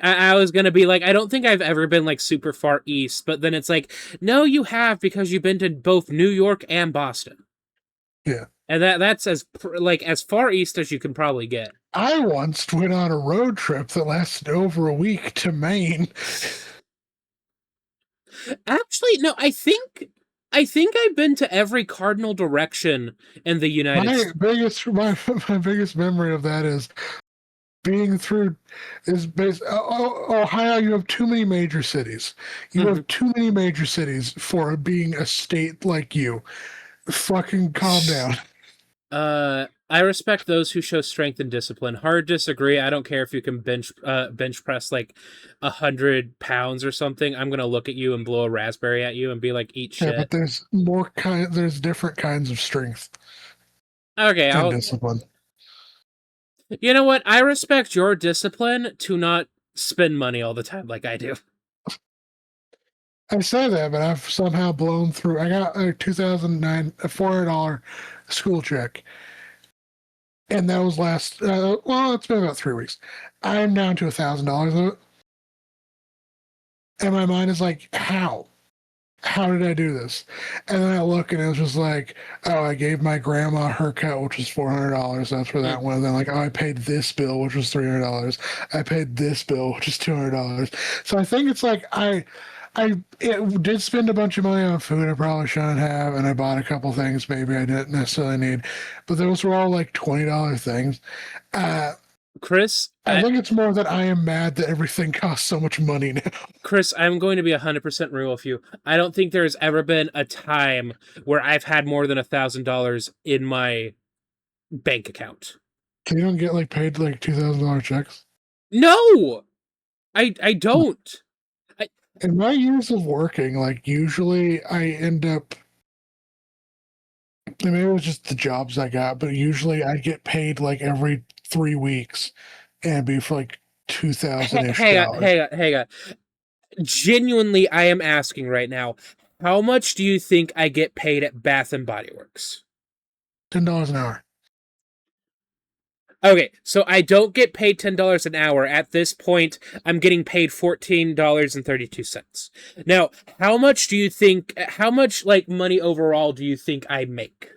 I was gonna be like, I don't think I've ever been like super far east, but then it's like, no, you have because you've been to both New York and Boston, Yeah. and that's as far east as you can probably get. I once went on a road trip that lasted over a week to Maine. Actually, no, I think I've been to every cardinal direction in the United My States. biggest my biggest memory of that is being through is Ohio. You have too many major cities. You have too many major cities for being a state like you. Fucking calm down. I respect those who show strength and discipline. Hard disagree. I don't care if you can bench press like 100 pounds or something. I'm gonna look at you and blow a raspberry at you and be like, eat Yeah, shit. but there's different kinds of strength Okay, and I'll. discipline. You know what? I respect your discipline to not spend money all the time like I do. I say that, but I've somehow blown through. I got a 2009 a $400 school check, and that was last. Well, it's been about 3 weeks. I'm down to $1,000 of it, and my mind is like, how? How did I do this? And then I look, and it was just like, oh, I gave my grandma her cut, which was $400. That's where Mm. that went. And then like, oh, I paid this bill, which was $300. I paid this bill, which is $200. So I think it's like I did spend a bunch of money on food I probably shouldn't have, and I bought a couple things maybe I didn't necessarily need, but those were all like $20 things. Uh, Chris, I think it's more that I am mad that everything costs so much money now. Chris, I'm going to be 100% real with you. I don't think there's ever been a time where I've had more than $1,000 in my bank account. Can you don't get like paid like $2,000 checks? No, I don't. I, In my years of working, like usually I end up, maybe it was just the jobs I got, but usually I get paid like every 3 weeks and it'd be for like 2000 ish hang on, dollars. hang on. Genuinely, I am asking right now, how much do you think I get paid at Bath and Body Works? $10 an hour. Okay, so I don't get paid $10 an hour. At this point, I'm getting paid $14.32. Now, how much like money overall do you think I make?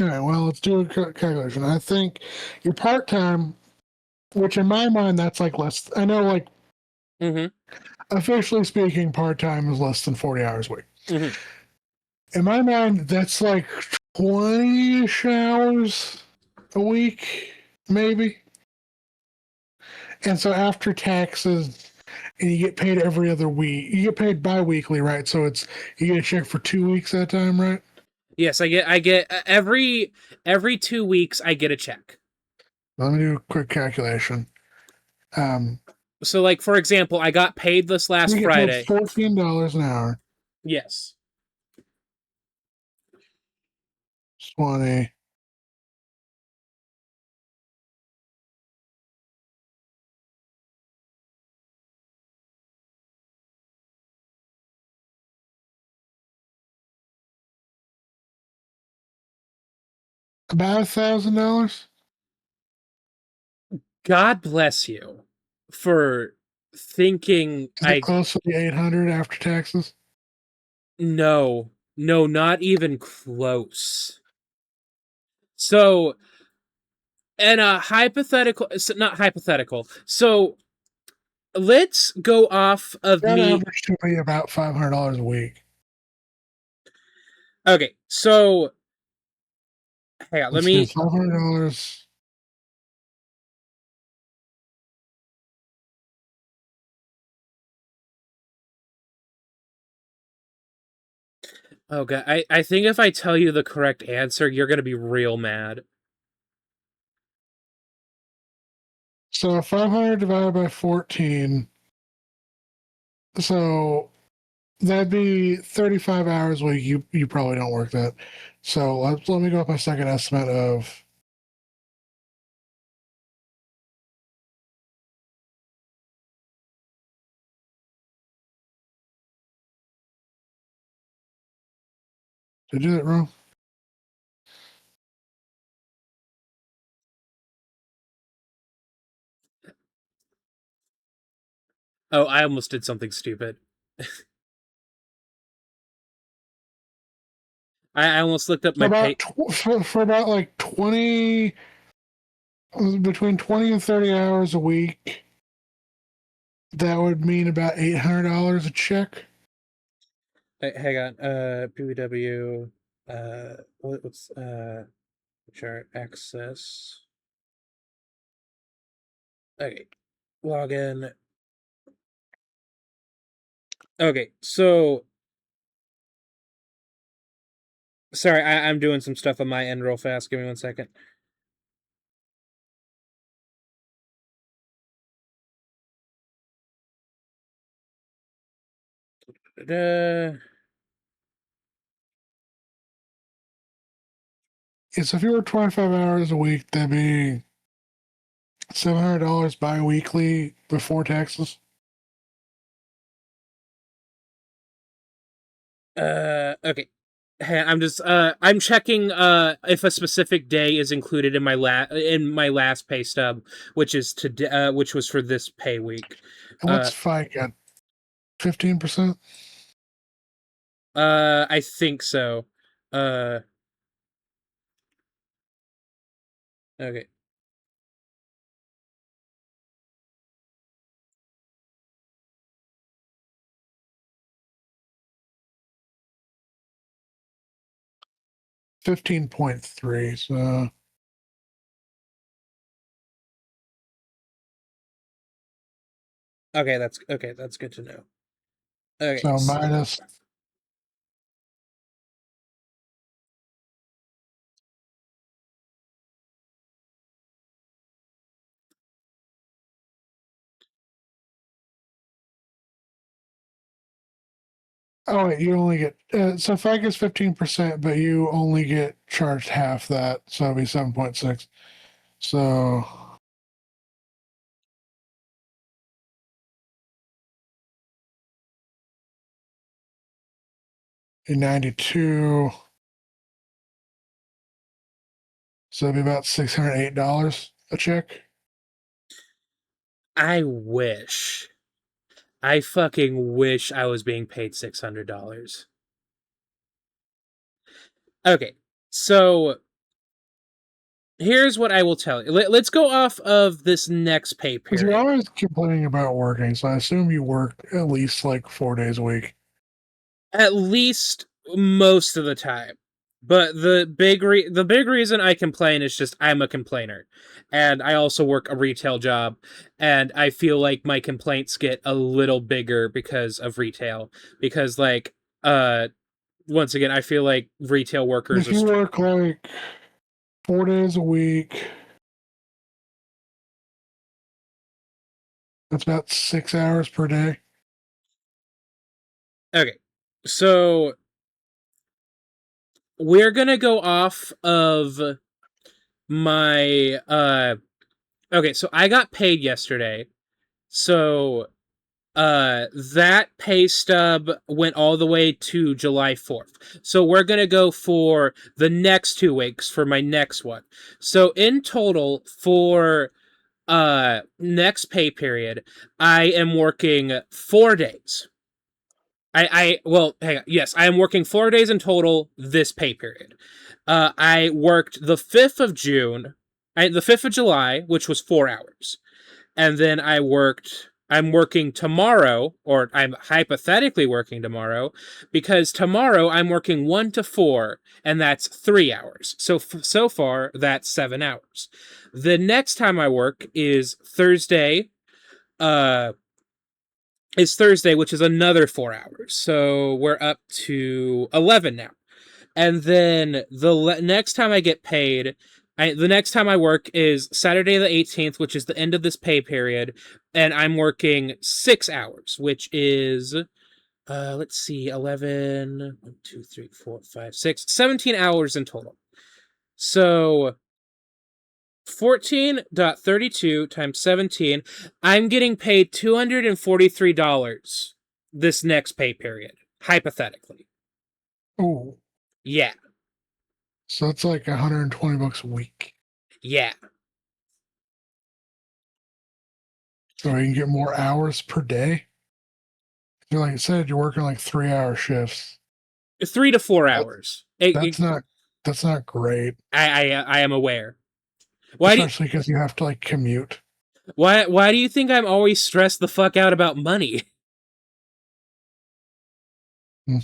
All right, well, let's do a calculation. I think your part time, which in my mind, that's like less, I know, like Mm-hmm. officially speaking, part time is less than 40 hours a week. Mm-hmm. In my mind, that's like 20 ish hours a week, maybe. And so after taxes, and you get paid every other week, you get paid bi weekly, right? So you get a check for 2 weeks at a time, right? Yes, I get every 2 weeks I get a check. Let me do a quick calculation. So, like, for example, I got paid this last You get paid Friday. $14 an hour. Yes. 20. About $1,000. God bless you for thinking Is it close to the 800 after taxes? no, no, not even close. So, and a hypothetical, not hypothetical. So, let's go off of That me. average should be about $500 a week. Okay, so hang on, let Let's do me. $500. Okay, I think if I tell you the correct answer, you're gonna be real mad. So 500 divided by 14. So that'd be 35 hours a week. You probably don't work that. So let me go with my second estimate of did I do that wrong? Oh, I almost did something stupid. I almost looked up So my pay. about for about like 20 between 20 and 30 hours a week, that would mean about $800 a check. Hang on, PWW, what's chart access? Okay, login. Okay, so sorry, I'm doing some stuff on my end real fast. Give me 1 second. Da-da. Yes, if you were 25 hours a week, that'd be $700 bi-weekly before taxes. Okay. I'm just I'm checking if a specific day is included in my last pay stub, which is which was for this pay week. And what's Uh FICA? 15%? I think so. Uh okay. 15.3. So Okay, that's good to know. Okay. so minus 'Wait, you only get so FICA's 15%, but you only get charged half that, so it'll be 7.6. So 92. So it'd be about $608 a check. I wish. I fucking wish I was being paid $600. Okay. So here's what I will tell you. Let's go off of this next pay Because you're period. always complaining about working, so I assume you work at least like 4 days a week. At least most of the time. But the big reason I complain is just I'm a complainer. And I also work a retail job, and I feel like my complaints get a little bigger because of retail, because like uh once again I feel like retail workers If are you work like 4 days a week, That's about 6 hours per day. Okay. So we're gonna go off of my okay, so I got paid yesterday. So that pay stub went all the way to July 4th. So we're going to go for the next 2 weeks for my next one. So in total for next pay period, I am working 4 days. Well, hang on. Yes, I am working 4 days in total this pay period. I worked the 5th of June, the 5th of July, which was 4 hours. And then I'm working tomorrow, or I'm hypothetically working tomorrow, because tomorrow I'm working 1 to 4, and that's 3 hours. So far, that's 7 hours. The next time I work uh, is Thursday, which is another 4 hours. So we're up to 11 now. And then next time I get paid, the next time I work is Saturday the 18th, which is the end of this pay period, and I'm working 6 hours, which is let's see, 11, 1, 2, 3, 4, 5, 6, 17 hours in total. So 14.32 times 17, I'm getting paid $243 this next pay period, hypothetically. Oh, Yeah. so that's like $120 a week. Yeah. So you can get more hours per day. Like I said, you're working like 3 hour shifts. 3 to 4 That, hours. that's not great, I am aware. Why do you, especially because you have to like commute. why do you think I'm always stressed the fuck out about money? Hmm.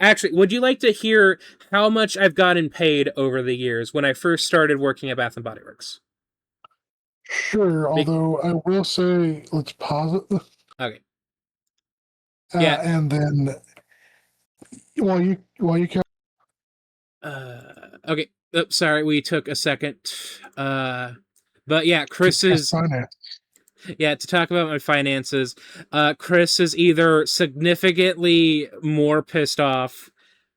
Actually, would you like to hear how much I've gotten paid over the years when I first started working at Bath and Body Works? Sure, Be- although I will say, let's pause it, okay. Yeah. and then while you can Okay. Sorry, we took a second. But yeah, discuss finance. To talk about my finances, Chris is either significantly more pissed off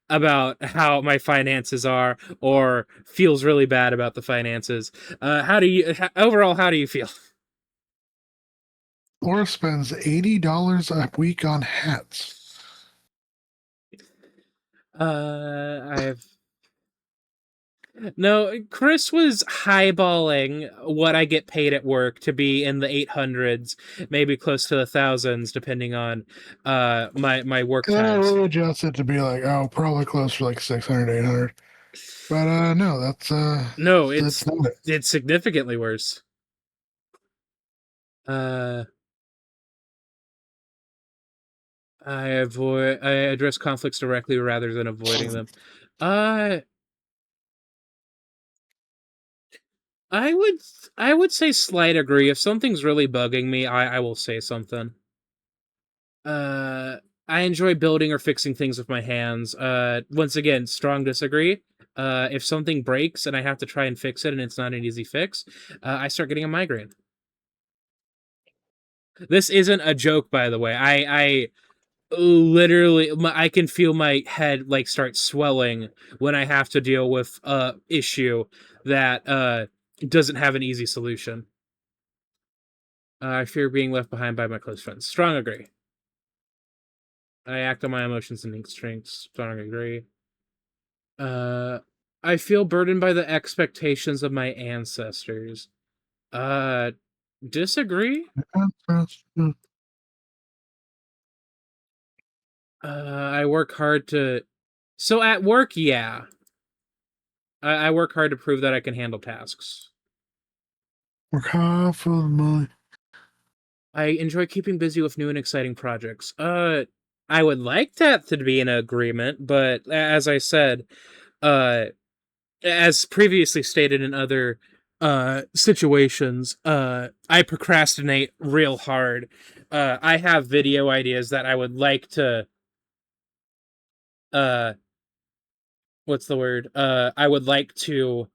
about how my finances are or feels really bad about the finances. Overall, how do you feel? Laura spends $80 a week on hats. I've No, Chris was highballing what I get paid at work to be in the 800s, maybe close to the thousands, depending on my work And then I times. readjust it to be like, oh, probably close to like 600, 800. But no, No, that's not it. it's significantly worse. Uh, I address conflicts directly rather than avoiding them. Uh, I would I would say slight agree. If something's really bugging me, I will say something. Uh, I enjoy building or fixing things with my hands. Once again, strong disagree. If something breaks and I have to try and fix it and it's not an easy fix, I start getting a migraine. This isn't a joke, by the way. I literally, I can feel my head like start swelling when I have to deal with a issue that doesn't have an easy solution. I fear being left behind by my close friends. Strong agree. I act on my emotions and instincts. Strong agree. Uh, I feel burdened by the expectations of my ancestors. Uh, Disagree. I work hard to. So at work, yeah, I work hard to prove that I can handle tasks. Work hard for the money. I enjoy keeping busy with new and exciting projects. I would like that to be an agreement, but as I said, uh, as previously stated in other situations, I procrastinate real hard. I have video ideas that I would like to uh what's the word? I would like to,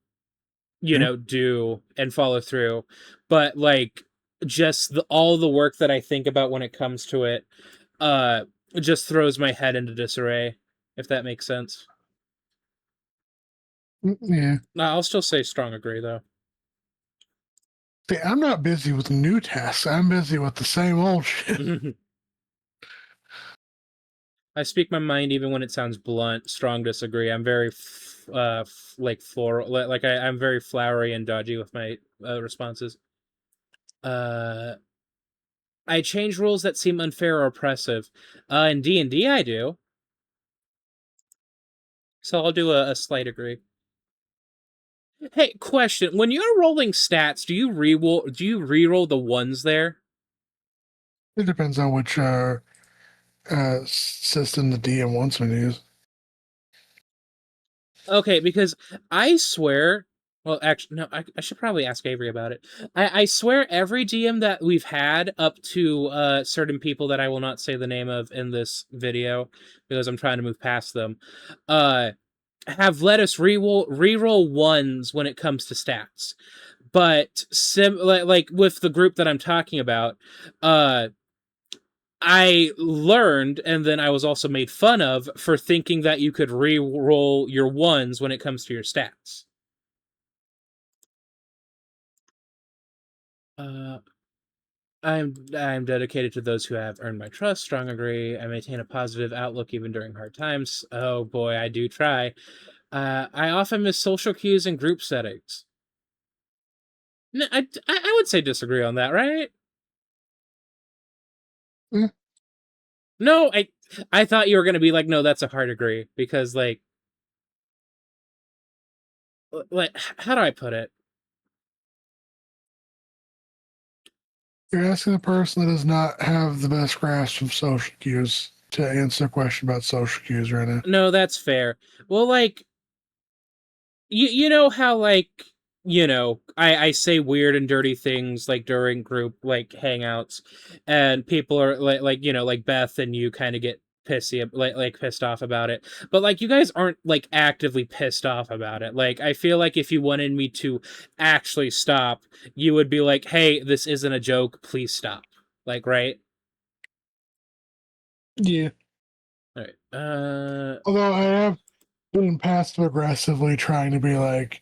Yeah. do and follow through. But like just all the work that I think about when it comes to it uh just throws my head into disarray, if that makes sense. Yeah. I'll still say strong agree though. See, I'm not busy with new tasks. I'm busy with the same old shit. I speak my mind even when it sounds blunt. Strong disagree. I'm very like floral, like I'm very flowery and dodgy with my responses. Uh, I change rules that seem unfair or oppressive. In D&D, I do. So I'll do a slight agree. Hey, question: when you're rolling stats, do you re-roll the ones there? It depends on which system the DM wants me to use. Okay, because I swear. Well, actually, no. I should probably ask Avery about it. I swear every GM that we've had up to certain people that I will not say the name of in this video because I'm trying to move past them, uh, have let us re-roll ones when it comes to stats. But like with the group that I'm talking about, uh, I learned, and then I was also made fun of for thinking that you could re-roll your ones when it comes to your stats. Uh, I'm dedicated to those who have earned my trust. Strong agree. I maintain a positive outlook even during hard times. Oh boy, I do try. I often miss social cues and group settings. No, I would say disagree on that, right? Mm, No, I thought you were gonna be like, no, that's a hard agree because like how do I put it? You're asking a person that does not have the best grasp of social cues to answer a question about social cues right now. No, that's fair. Well, like you know how like I say weird and dirty things like during group like hangouts, and people are like like Beth and you kind of get pissy like pissed off about it, but like you guys aren't like actively pissed off about it. Like I feel like if you wanted me to actually stop, you would be like, hey, this isn't a joke, please stop. Like, right? Yeah. All right. Although I have been passive aggressively trying to be like,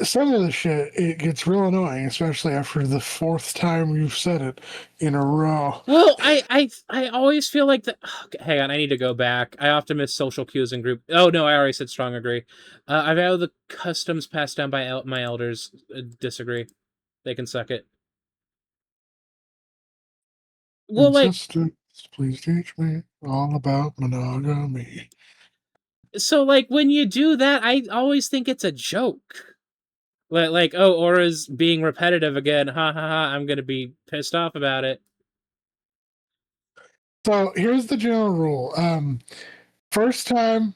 some of the shit, it gets real annoying, especially after the fourth time you've said it in a row. Well, I always feel like that. Okay, hang on, I need to go back. I often miss social cues and group. Oh no, I already said strong agree. I value the customs passed down by my elders. Disagree. They can suck it. Well, like Insistence, please teach me all about monogamy. so, like when you do that, I always think it's a joke. Like oh, Aura's being repetitive again. Ha ha ha! I'm gonna be pissed off about it. So here's the general rule. First time,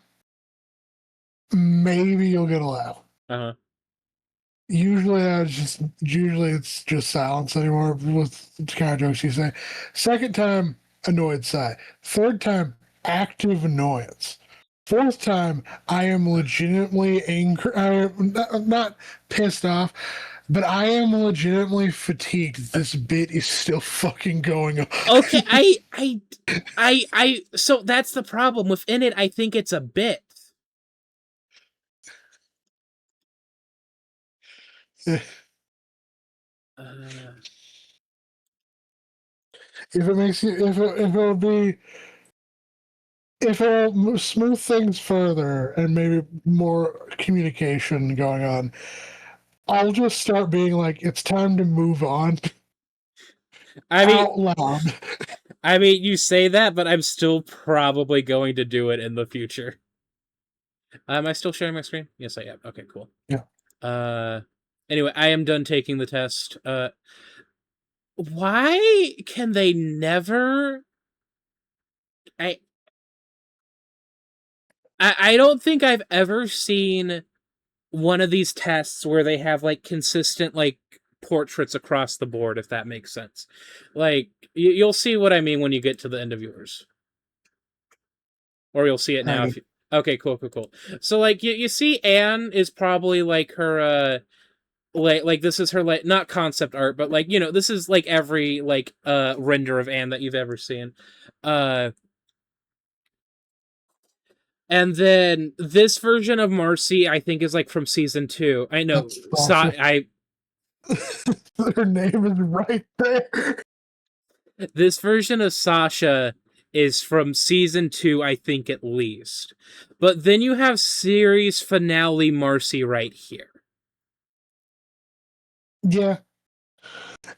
maybe you'll get a laugh. Uh huh. Usually it's just silence anymore with the kind of jokes you say. Second time, annoyed sigh. Third time, active annoyance. Fourth time, I am legitimately angry. I'm not pissed off, but I am legitimately fatigued. This bit is still fucking going on. Okay, So that's the problem within it. I think it's a bit. Uh, If it makes you, if it'll be, if it'll smooth things further and maybe more communication going on, I'll just start being like, it's time to move on I mean, out loud. you say that, but I'm still probably going to do it in the future. Am I still sharing my screen? Yes, I am. Okay, cool. Yeah. Uh, anyway, I am done taking the test. Why can they never? I I don't think I've ever seen one of these tests where they have like consistent like portraits across the board, if that makes sense. Like you'll see what I mean when you get to the end of yours, or you'll see it now. Alrighty. If you... Okay, cool. So like you see, Anne is probably like her. like this is her like not concept art, but like this is like every like render of Anne that you've ever seen. Uh and then this version of Marcy I think is like from season 2. I know That's so Sasha. I Her name is right there. this version of Sasha is from season 2 I think at least. But then you have series finale Marcy right here. Yeah.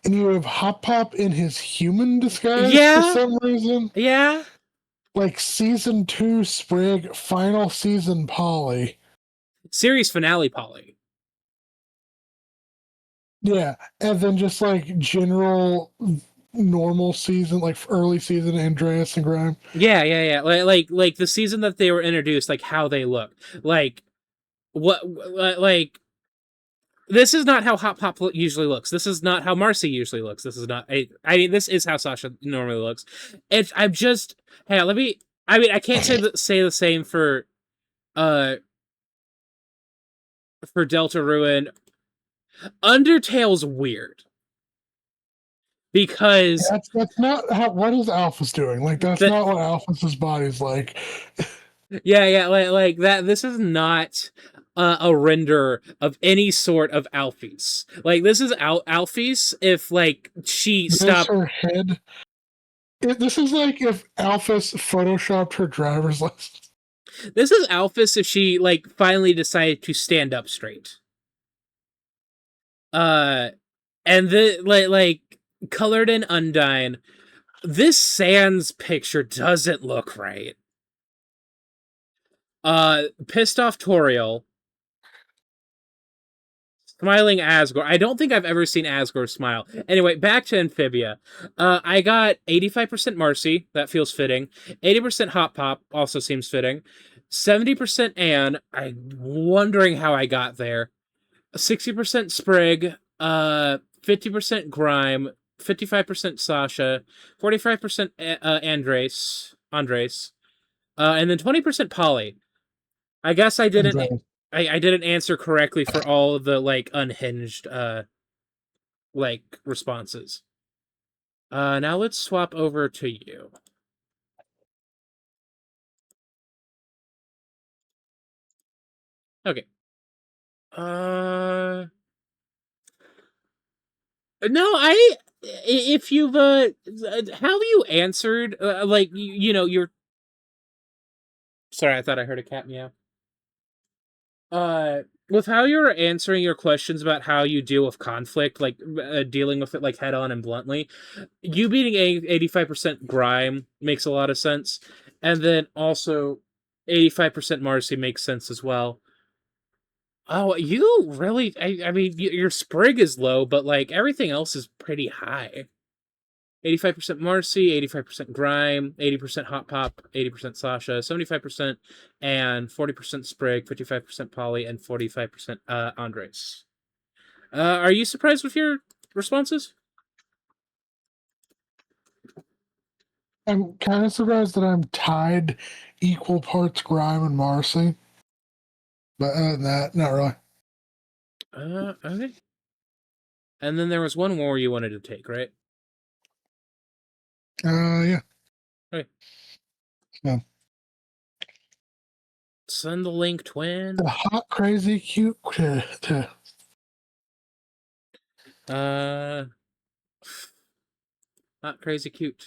And you have Hop Pop in his human disguise for Yeah. some reason. Yeah. Like season 2 Sprig, final season Polly. Series finale Polly. Yeah. And then just like general normal season, like early season Andreas and Grime. Yeah. Like the season that they were introduced, like how they look. Like what like this is not how Hop Pop usually looks. This is not how Marcy usually looks. This is not I mean this is how Sasha normally looks. I'm just hey, let me I mean I can't say the same uh for Deltarune. Undertale's weird because That's not how. What is Alphys doing? Like that's the not what Alphys's body's like. yeah like that this is not a render of any sort of Alphys. Like this is Alphys if like she There's stopped. her head. This is like if Alphys photoshopped her driver's license. This is Alphys if she like finally decided to stand up straight. Uh and the like colored in Undine. This Sans picture doesn't look right. Pissed off Toriel. Smiling Asgore. I don't think I've ever seen Asgore smile. Anyway, back to Amphibia. I got 85% Marcy. That feels fitting. 80% Hop Pop. Also seems fitting. 70% Anne. I'm wondering how I got there. 60% Sprig. 50% Grime. 55% Sasha. 45% Andres. And then 20% Polly. I guess I didn't answer correctly for all of the like unhinged like responses. Now let's swap over to you. Okay. Uh no, I if you've how you answered like you're sorry, I thought I heard a cat meow. With how you're answering your questions about how you deal with conflict, like dealing with it like head on and bluntly, you beating 85% Grime makes a lot of sense, and then also 85% Marcy makes sense as well. Oh, you really? I mean, your Sprig is low, but like everything else is pretty high. 85% Marcy, 85% Grime, 80% Hot Pop, 80% Sasha, 75% and 40% Sprig, 55% Polly, and 45% Andres. Are you surprised with your responses? I'm kind of surprised that I'm tied equal parts Grime and Marcy. But other than that, not really. Okay. And then there was one more you wanted to take, right? Yeah. Okay. Yeah. Send the link, twin. The hot, crazy, cute. Uh, not crazy cute.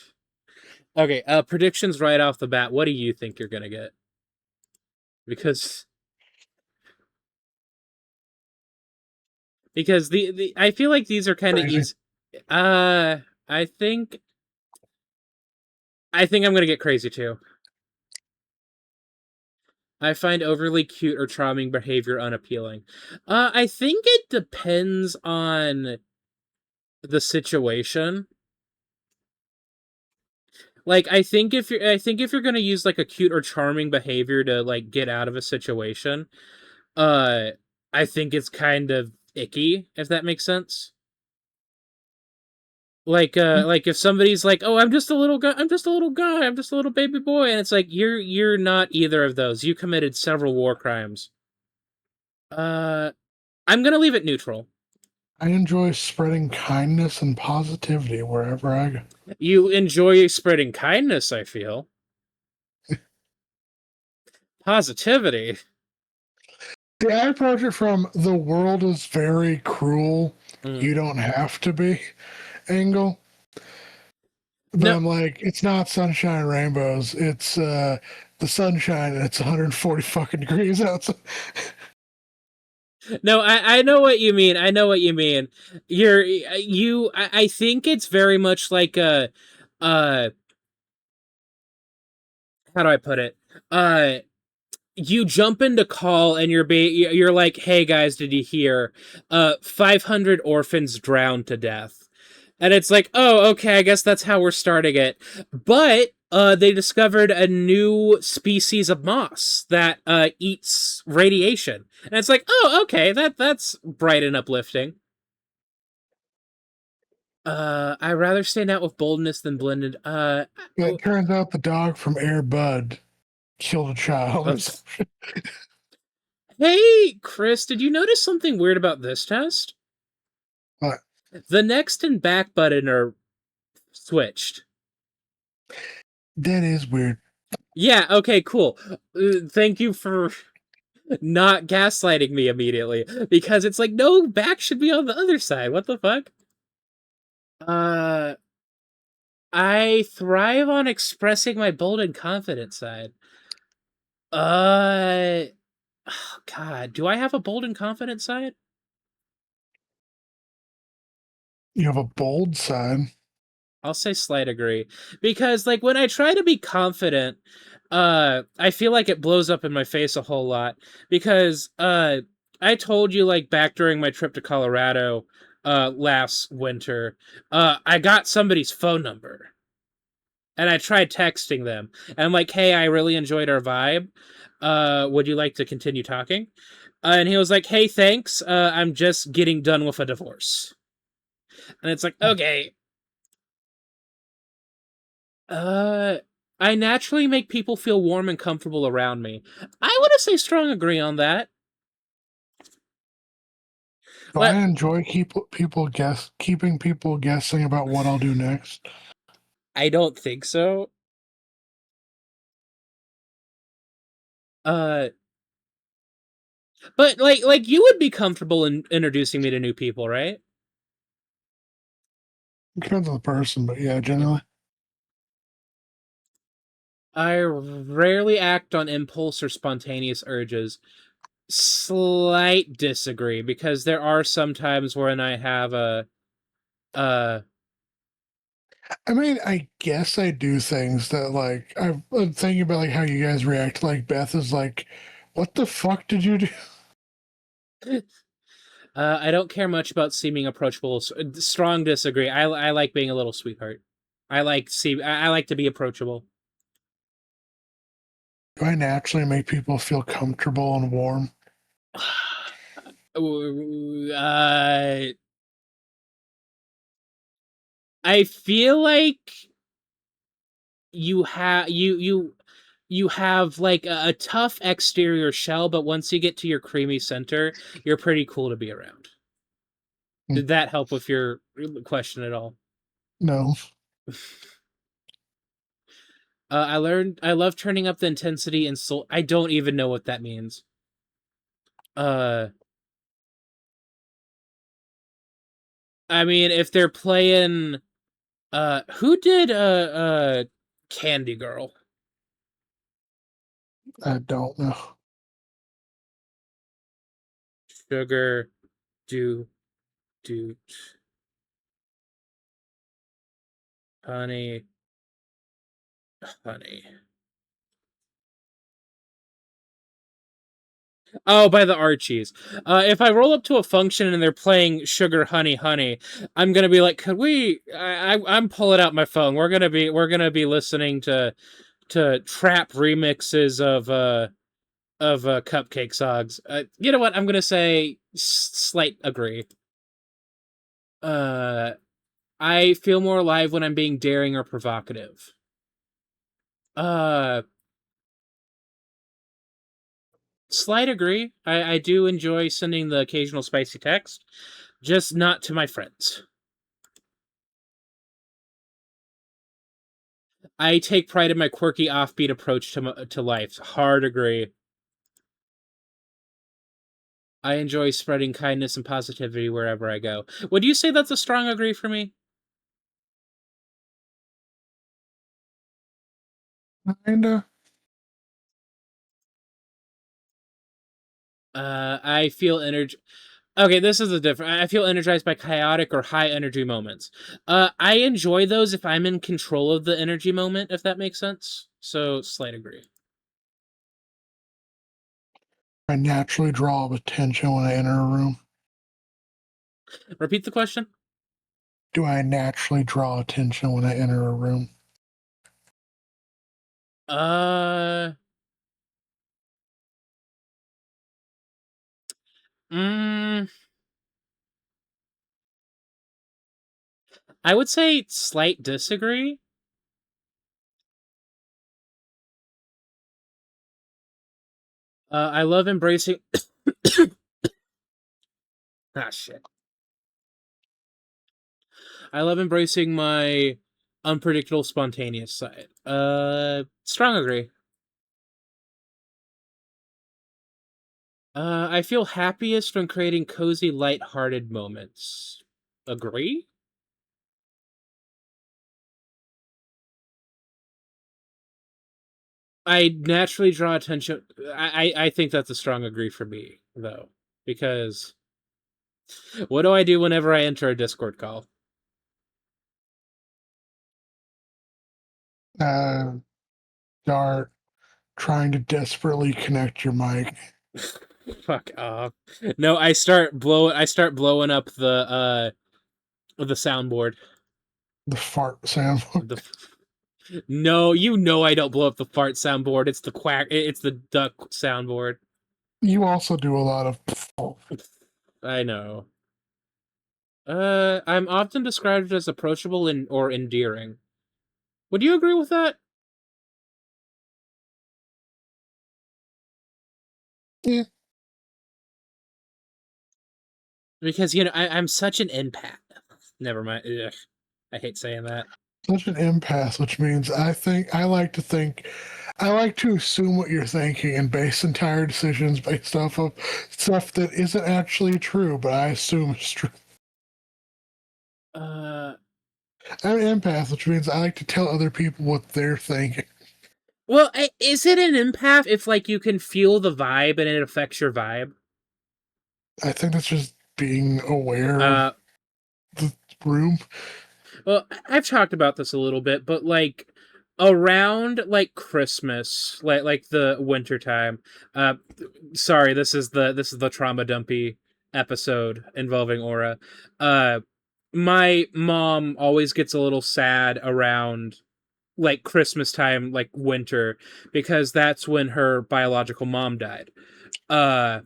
Okay, predictions right off the bat. What do you think you're gonna get? Because the I feel like these are kind of Crazy. easy. Uh, I think I'm gonna get crazy too. I find overly cute or charming behavior unappealing. I think it depends on the situation. Like I think if you're gonna use like a cute or charming behavior to like get out of a situation, uh, I think it's kind of icky if that makes sense. Like if somebody's like, "Oh, I'm just a little guy. I'm just a little guy. I'm just a little baby boy," and it's like you're not either of those. You committed several war crimes. Uh, I'm gonna leave it neutral. I enjoy spreading kindness and positivity wherever I go. You enjoy spreading kindness, I feel. Positivity. See, I approach it from the world is very cruel. Mm. You don't have to be angle. But No, I'm like, it's not sunshine and rainbows. It's the sunshine and it's 140 fucking degrees outside. no, I know what you mean. I know what you mean. I think it's very much like uh, how do I put it? Uh, you jump into call and you're like, hey guys, did you hear? 500 orphans drowned to death. And it's like, oh, okay, I guess that's how we're starting it. But they discovered a new species of moss that eats radiation. And it's like, oh, okay, that's bright and uplifting. I'd rather stand out with boldness than blended. But it turns out the dog from Air Bud killed a child or Oops. something. Hey, Chris, did you notice something weird about this test? But The next and back button are switched. that is weird. Yeah, okay, cool. Thank you for not gaslighting me immediately because it's like no, back should be on the other side. What the fuck? Uh I thrive on expressing my bold and confident side. Uh oh, God, do I have a bold and confident side? You have a bold side. I'll say slight agree because like when I try to be confident, I feel like it blows up in my face a whole lot because I told you like back during my trip to Colorado last winter, I got somebody's phone number and I tried texting them. And I'm like, "Hey, I really enjoyed our vibe. Would you like to continue talking?" And he was like, "Hey, thanks. I'm just getting done with a divorce." And it's like, "Okay, Uh, I naturally make people feel warm and comfortable around me. I would say strong agree on that. Do I But enjoy keeping people guessing about what I'll do next? I don't think so. Uh, but like you would be comfortable in introducing me to new people, right? Depends on the person, but yeah, generally. I rarely act on impulse or spontaneous urges. Slight disagree because there are some times when I have uh I mean, I guess I do things that like I'm thinking about like how you guys react. Like Beth is like, "What the fuck did you do?" I don't care much about seeming approachable. Strong disagree. I like being a little sweetheart. I like to be approachable. Do I naturally make people feel comfortable and warm? uh, I feel like you have like a tough exterior shell, but once you get to your creamy center, you're pretty cool to be around. Hmm. Did that help with your question at all? No, I love turning up the intensity and soul. I don't even know what that means. Uh, I mean, if they're playing, who did Candy Girl? I don't know. Sugar, do, do, honey, honey. Oh, by the Archies. If I roll up to a function and they're playing Sugar, Honey, Honey, I'm gonna be like, could we? I'm pulling out my phone. We're gonna be listening to trap remixes of Cupcake songs. You know what? I'm gonna say slight agree. Uh, I feel more alive when I'm being daring or provocative. Uh, Slight agree. I do enjoy sending the occasional spicy text. just not to my friends. I take pride in my quirky offbeat approach to life. Hard agree. I enjoy spreading kindness and positivity wherever I go. Would you say that's a strong agree for me? Kinda. I feel energy. Okay, this is a different. I feel energized by chaotic or high energy moments. I enjoy those if I'm in control of the energy moment, if that makes sense. So, slight agree. I naturally draw attention when I enter a room. Repeat the question. Do I naturally draw attention when I enter a room? Uh, mm, I would say slight disagree. I love embracing. Ah, shit. I love embracing my unpredictable, spontaneous side. Strong agree. I feel happiest when creating cozy, light-hearted moments. Agree? I naturally draw attention. I think that's a strong agree for me, though, because what do I do whenever I enter a Discord call? Start trying to desperately connect your mic. Fuck off. No, I start blowing up the soundboard. The fart sound. The No, you know I don't blow up the fart soundboard. It's the quack. It's the duck soundboard. You also do a lot of. I know. I'm often described as approachable and or endearing. Would you agree with that? Yeah, Because I'm such an empath. Never mind. Ugh, I hate saying that. such an impasse, which means I like to assume what you're thinking and base entire decisions based off of stuff that isn't actually true, but I assume it's true. Uh, I'm an empath, which means I like to tell other people what they're thinking. well, is it an empath if like you can feel the vibe and it affects your vibe? I think that's just being aware of Uh, the room. Well, I've talked about this a little bit, but like around like Christmas, like the winter time. Sorry, this is the trauma dumpy episode involving Aura. Uh my mom always gets a little sad around like Christmas time, like winter, because that's when her biological mom died. Uh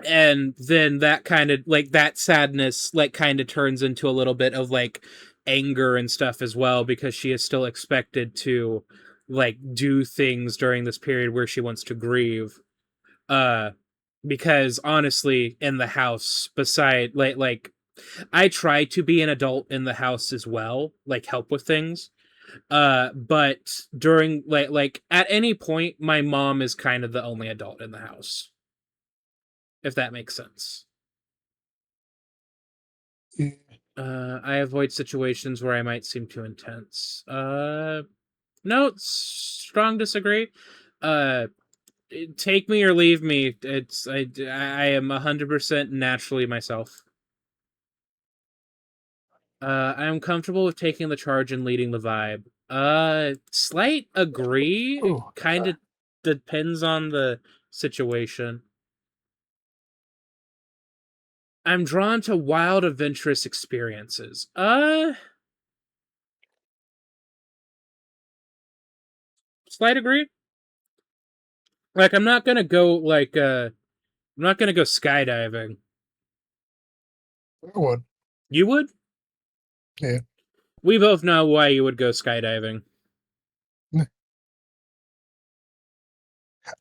and then that kind of like that sadness like kind of turns into a little bit of like anger and stuff as well because she is still expected to like do things during this period where she wants to grieve uh because honestly in the house beside like I try to be an adult in the house as well, like help with things, but during like at any point my mom is kind of the only adult in the house, if that makes sense. I avoid situations where I might seem too intense. No, strong disagree. Uh, take me or leave me. I am 100% naturally myself. I am comfortable with taking the charge and leading the vibe. Slight agree. Oh, Kind of depends on the situation. I'm drawn to wild, adventurous experiences. Slight agree. Like I'm not gonna go like I'm not gonna go skydiving. I would. You would? Yeah. We both know why you would go skydiving.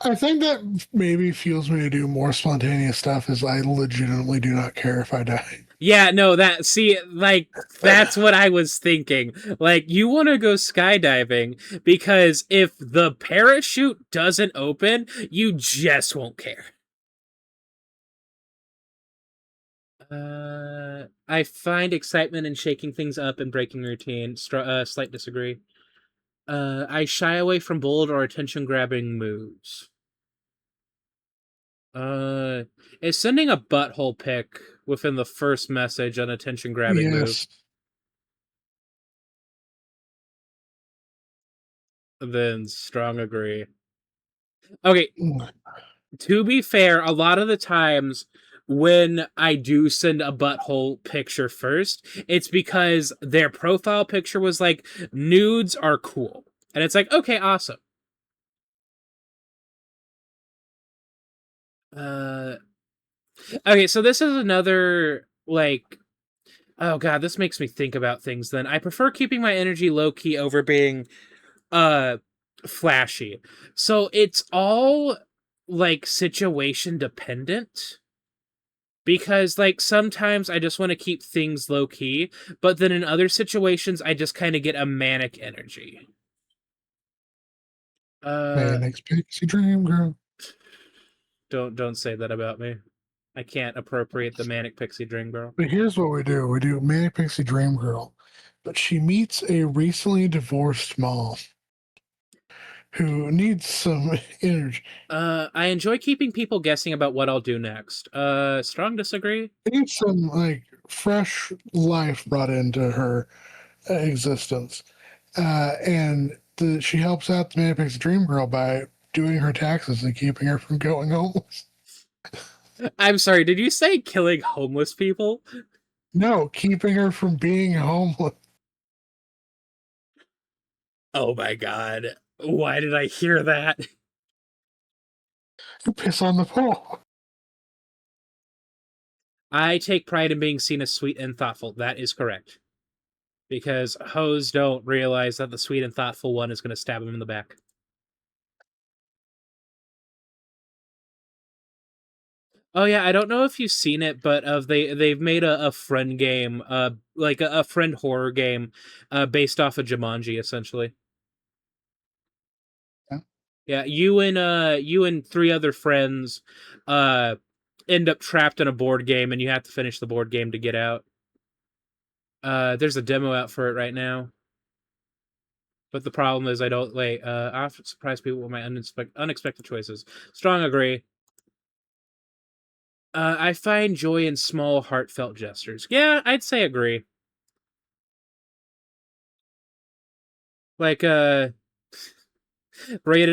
I think that maybe fuels me to do more spontaneous stuff is I legitimately do not care if I die. Yeah, no, that see, like that's what I was thinking. Like you want to go skydiving because if the parachute doesn't open, you just won't care. I find excitement in shaking things up and breaking routine. Slight disagree. I shy away from bold or attention-grabbing moves. Uh, is sending a butthole pic within the first message an attention-grabbing move? Yes. Then strong agree. Okay, Mm. to be fair, a lot of the times when I do send a butthole picture first, it's because their profile picture was like, nudes are cool. And it's like, okay, awesome. Uh, okay, so this is another, like, oh god, this makes me think about things then. I prefer keeping my energy low key over being, uh, flashy. So it's all, like, situation dependent. Because like sometimes I just want to keep things low key, but then in other situations I just kind of get a manic energy. Uh Manic pixie dream girl. don't say that about me. I can't appropriate the manic pixie dream girl. But here's what we do. We do Manic Pixie Dream Girl. But she meets a recently divorced mom who needs some energy. I enjoy keeping people guessing about what I'll do next. Strong disagree. Needs some like fresh life brought into her existence. She helps out the Manic Pixie Dream Girl by doing her taxes and keeping her from going homeless. I'm sorry, did you say killing homeless people? No, keeping her from being homeless. Oh my god. Why did I hear that? You piss on the pole. I take pride in being seen as sweet and thoughtful. That is correct. Because hoes don't realize that the sweet and thoughtful one is going to stab him in the back. Oh yeah, I don't know if you've seen it, but they've made a friend game, like a friend horror game, based off of Jumanji, essentially. Yeah. Yeah, you and three other friends, uh, end up trapped in a board game, and you have to finish the board game to get out. There's a demo out for it right now, but the problem is I don't like. I often surprise people with my unexpected choices. Strong agree. I find joy in small, heartfelt gestures. Yeah, I'd say agree. Like, Brayden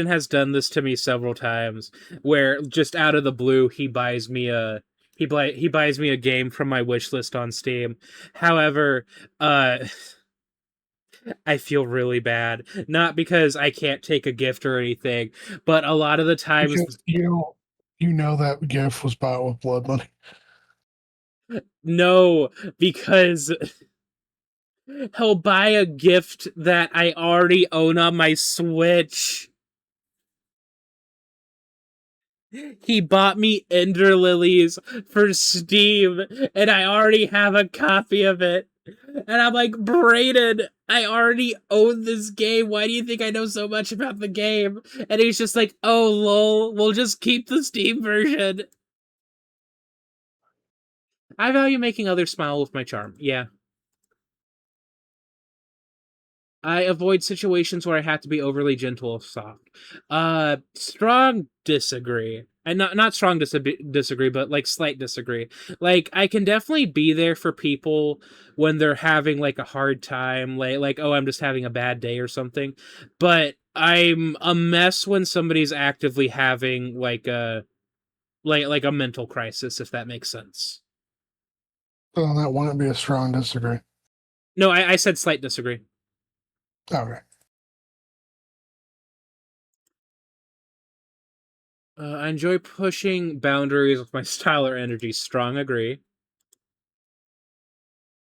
has done this to me several times, where just out of the blue he buys me a game from my wish list on Steam. However, uh, I feel really bad, not because I can't take a gift or anything, but a lot of the times, Because you know that gift was bought with blood money. no, because he'll buy a gift that I already own on my Switch. He bought me Ender Lilies for Steam, and I already have a copy of it. And I'm like, Brayden, I already own this game. Why do you think I know so much about the game? And he's just like, oh, lol, we'll just keep the Steam version. I value making others smile with my charm. Yeah. I avoid situations where I have to be overly gentle or soft. Strong disagree. And not strong disagree, but like slight disagree. Like I can definitely be there for people when they're having like a hard time, like oh I'm just having a bad day or something. But I'm a mess when somebody's actively having like a mental crisis, if that makes sense. So that wouldn't be a strong disagree. No, I said slight disagree. Okay. I enjoy pushing boundaries with my style or energy. Strong agree.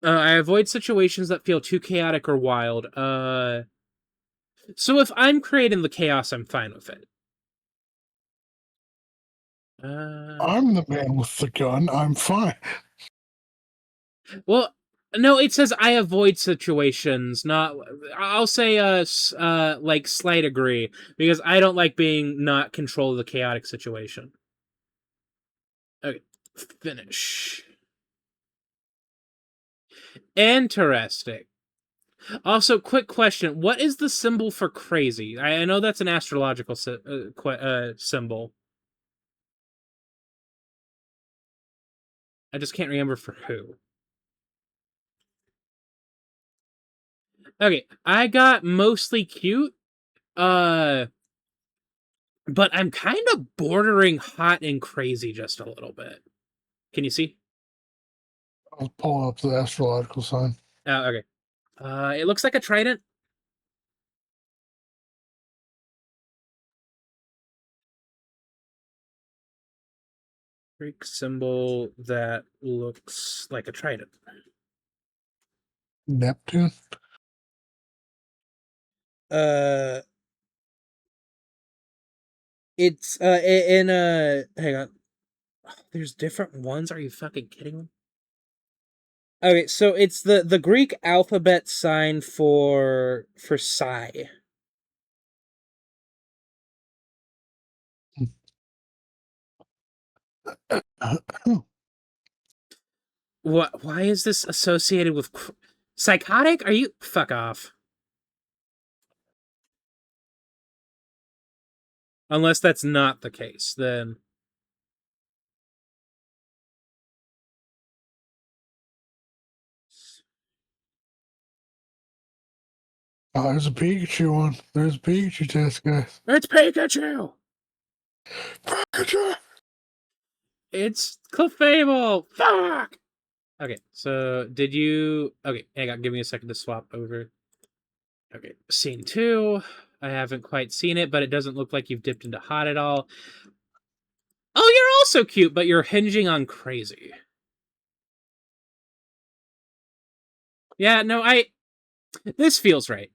I avoid situations that feel too chaotic or wild. So if I'm creating the chaos, I'm fine with it. I'm the man with the gun. I'm fine. Well, no, it says I avoid situations. Not, I'll say like slight agree because I don't like being not control of the chaotic situation. Okay, finish. Interesting. Also, quick question: what is the symbol for crazy? I know that's an astrological symbol. I just can't remember for who. Okay, I got mostly cute. Uh, but I'm kind of bordering hot and crazy just a little bit. Can you see? I'll pull up the astrological sign. Okay. It looks like a trident. Greek symbol that looks like a trident. Neptune. Uh, it's hang on. There's different ones. Are you fucking kidding me? Okay, so it's the Greek alphabet sign for psi. What? Why is this associated with psychotic? Are you fuck off? Unless that's not the case, then Oh, there's a Pikachu one. There's a Pikachu test, guys. it's Pikachu. Pikachu. It's Clefable. Fuck. Okay, so did you? Okay, hang on. Give me a second to swap over. Okay, scene 2. I haven't quite seen it, but it doesn't look like you've dipped into hot at all. Oh, you're also cute, but you're hinging on crazy. Yeah, no, this feels right.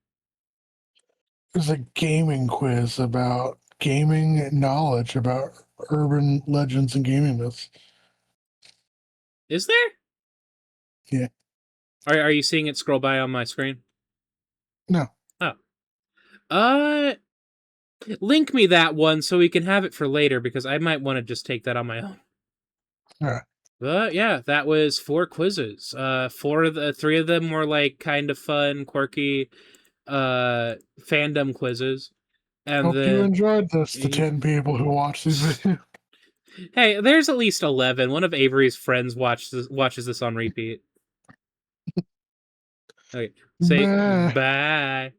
There's a gaming quiz about gaming knowledge about urban legends and gaming myths. Is there? Yeah. Are you seeing it scroll by on my screen? No. Oh. Link me that one so we can have it for later because I might want to just take that on my own. All right. But yeah, that was 4 quizzes. 3 of them were like kind of fun, quirky, fandom quizzes. And Hope you then enjoyed this, the 10 people who watched these videos. hey, there's at least 11. One of Avery's friends watches this on repeat. Okay, say Bye. bye.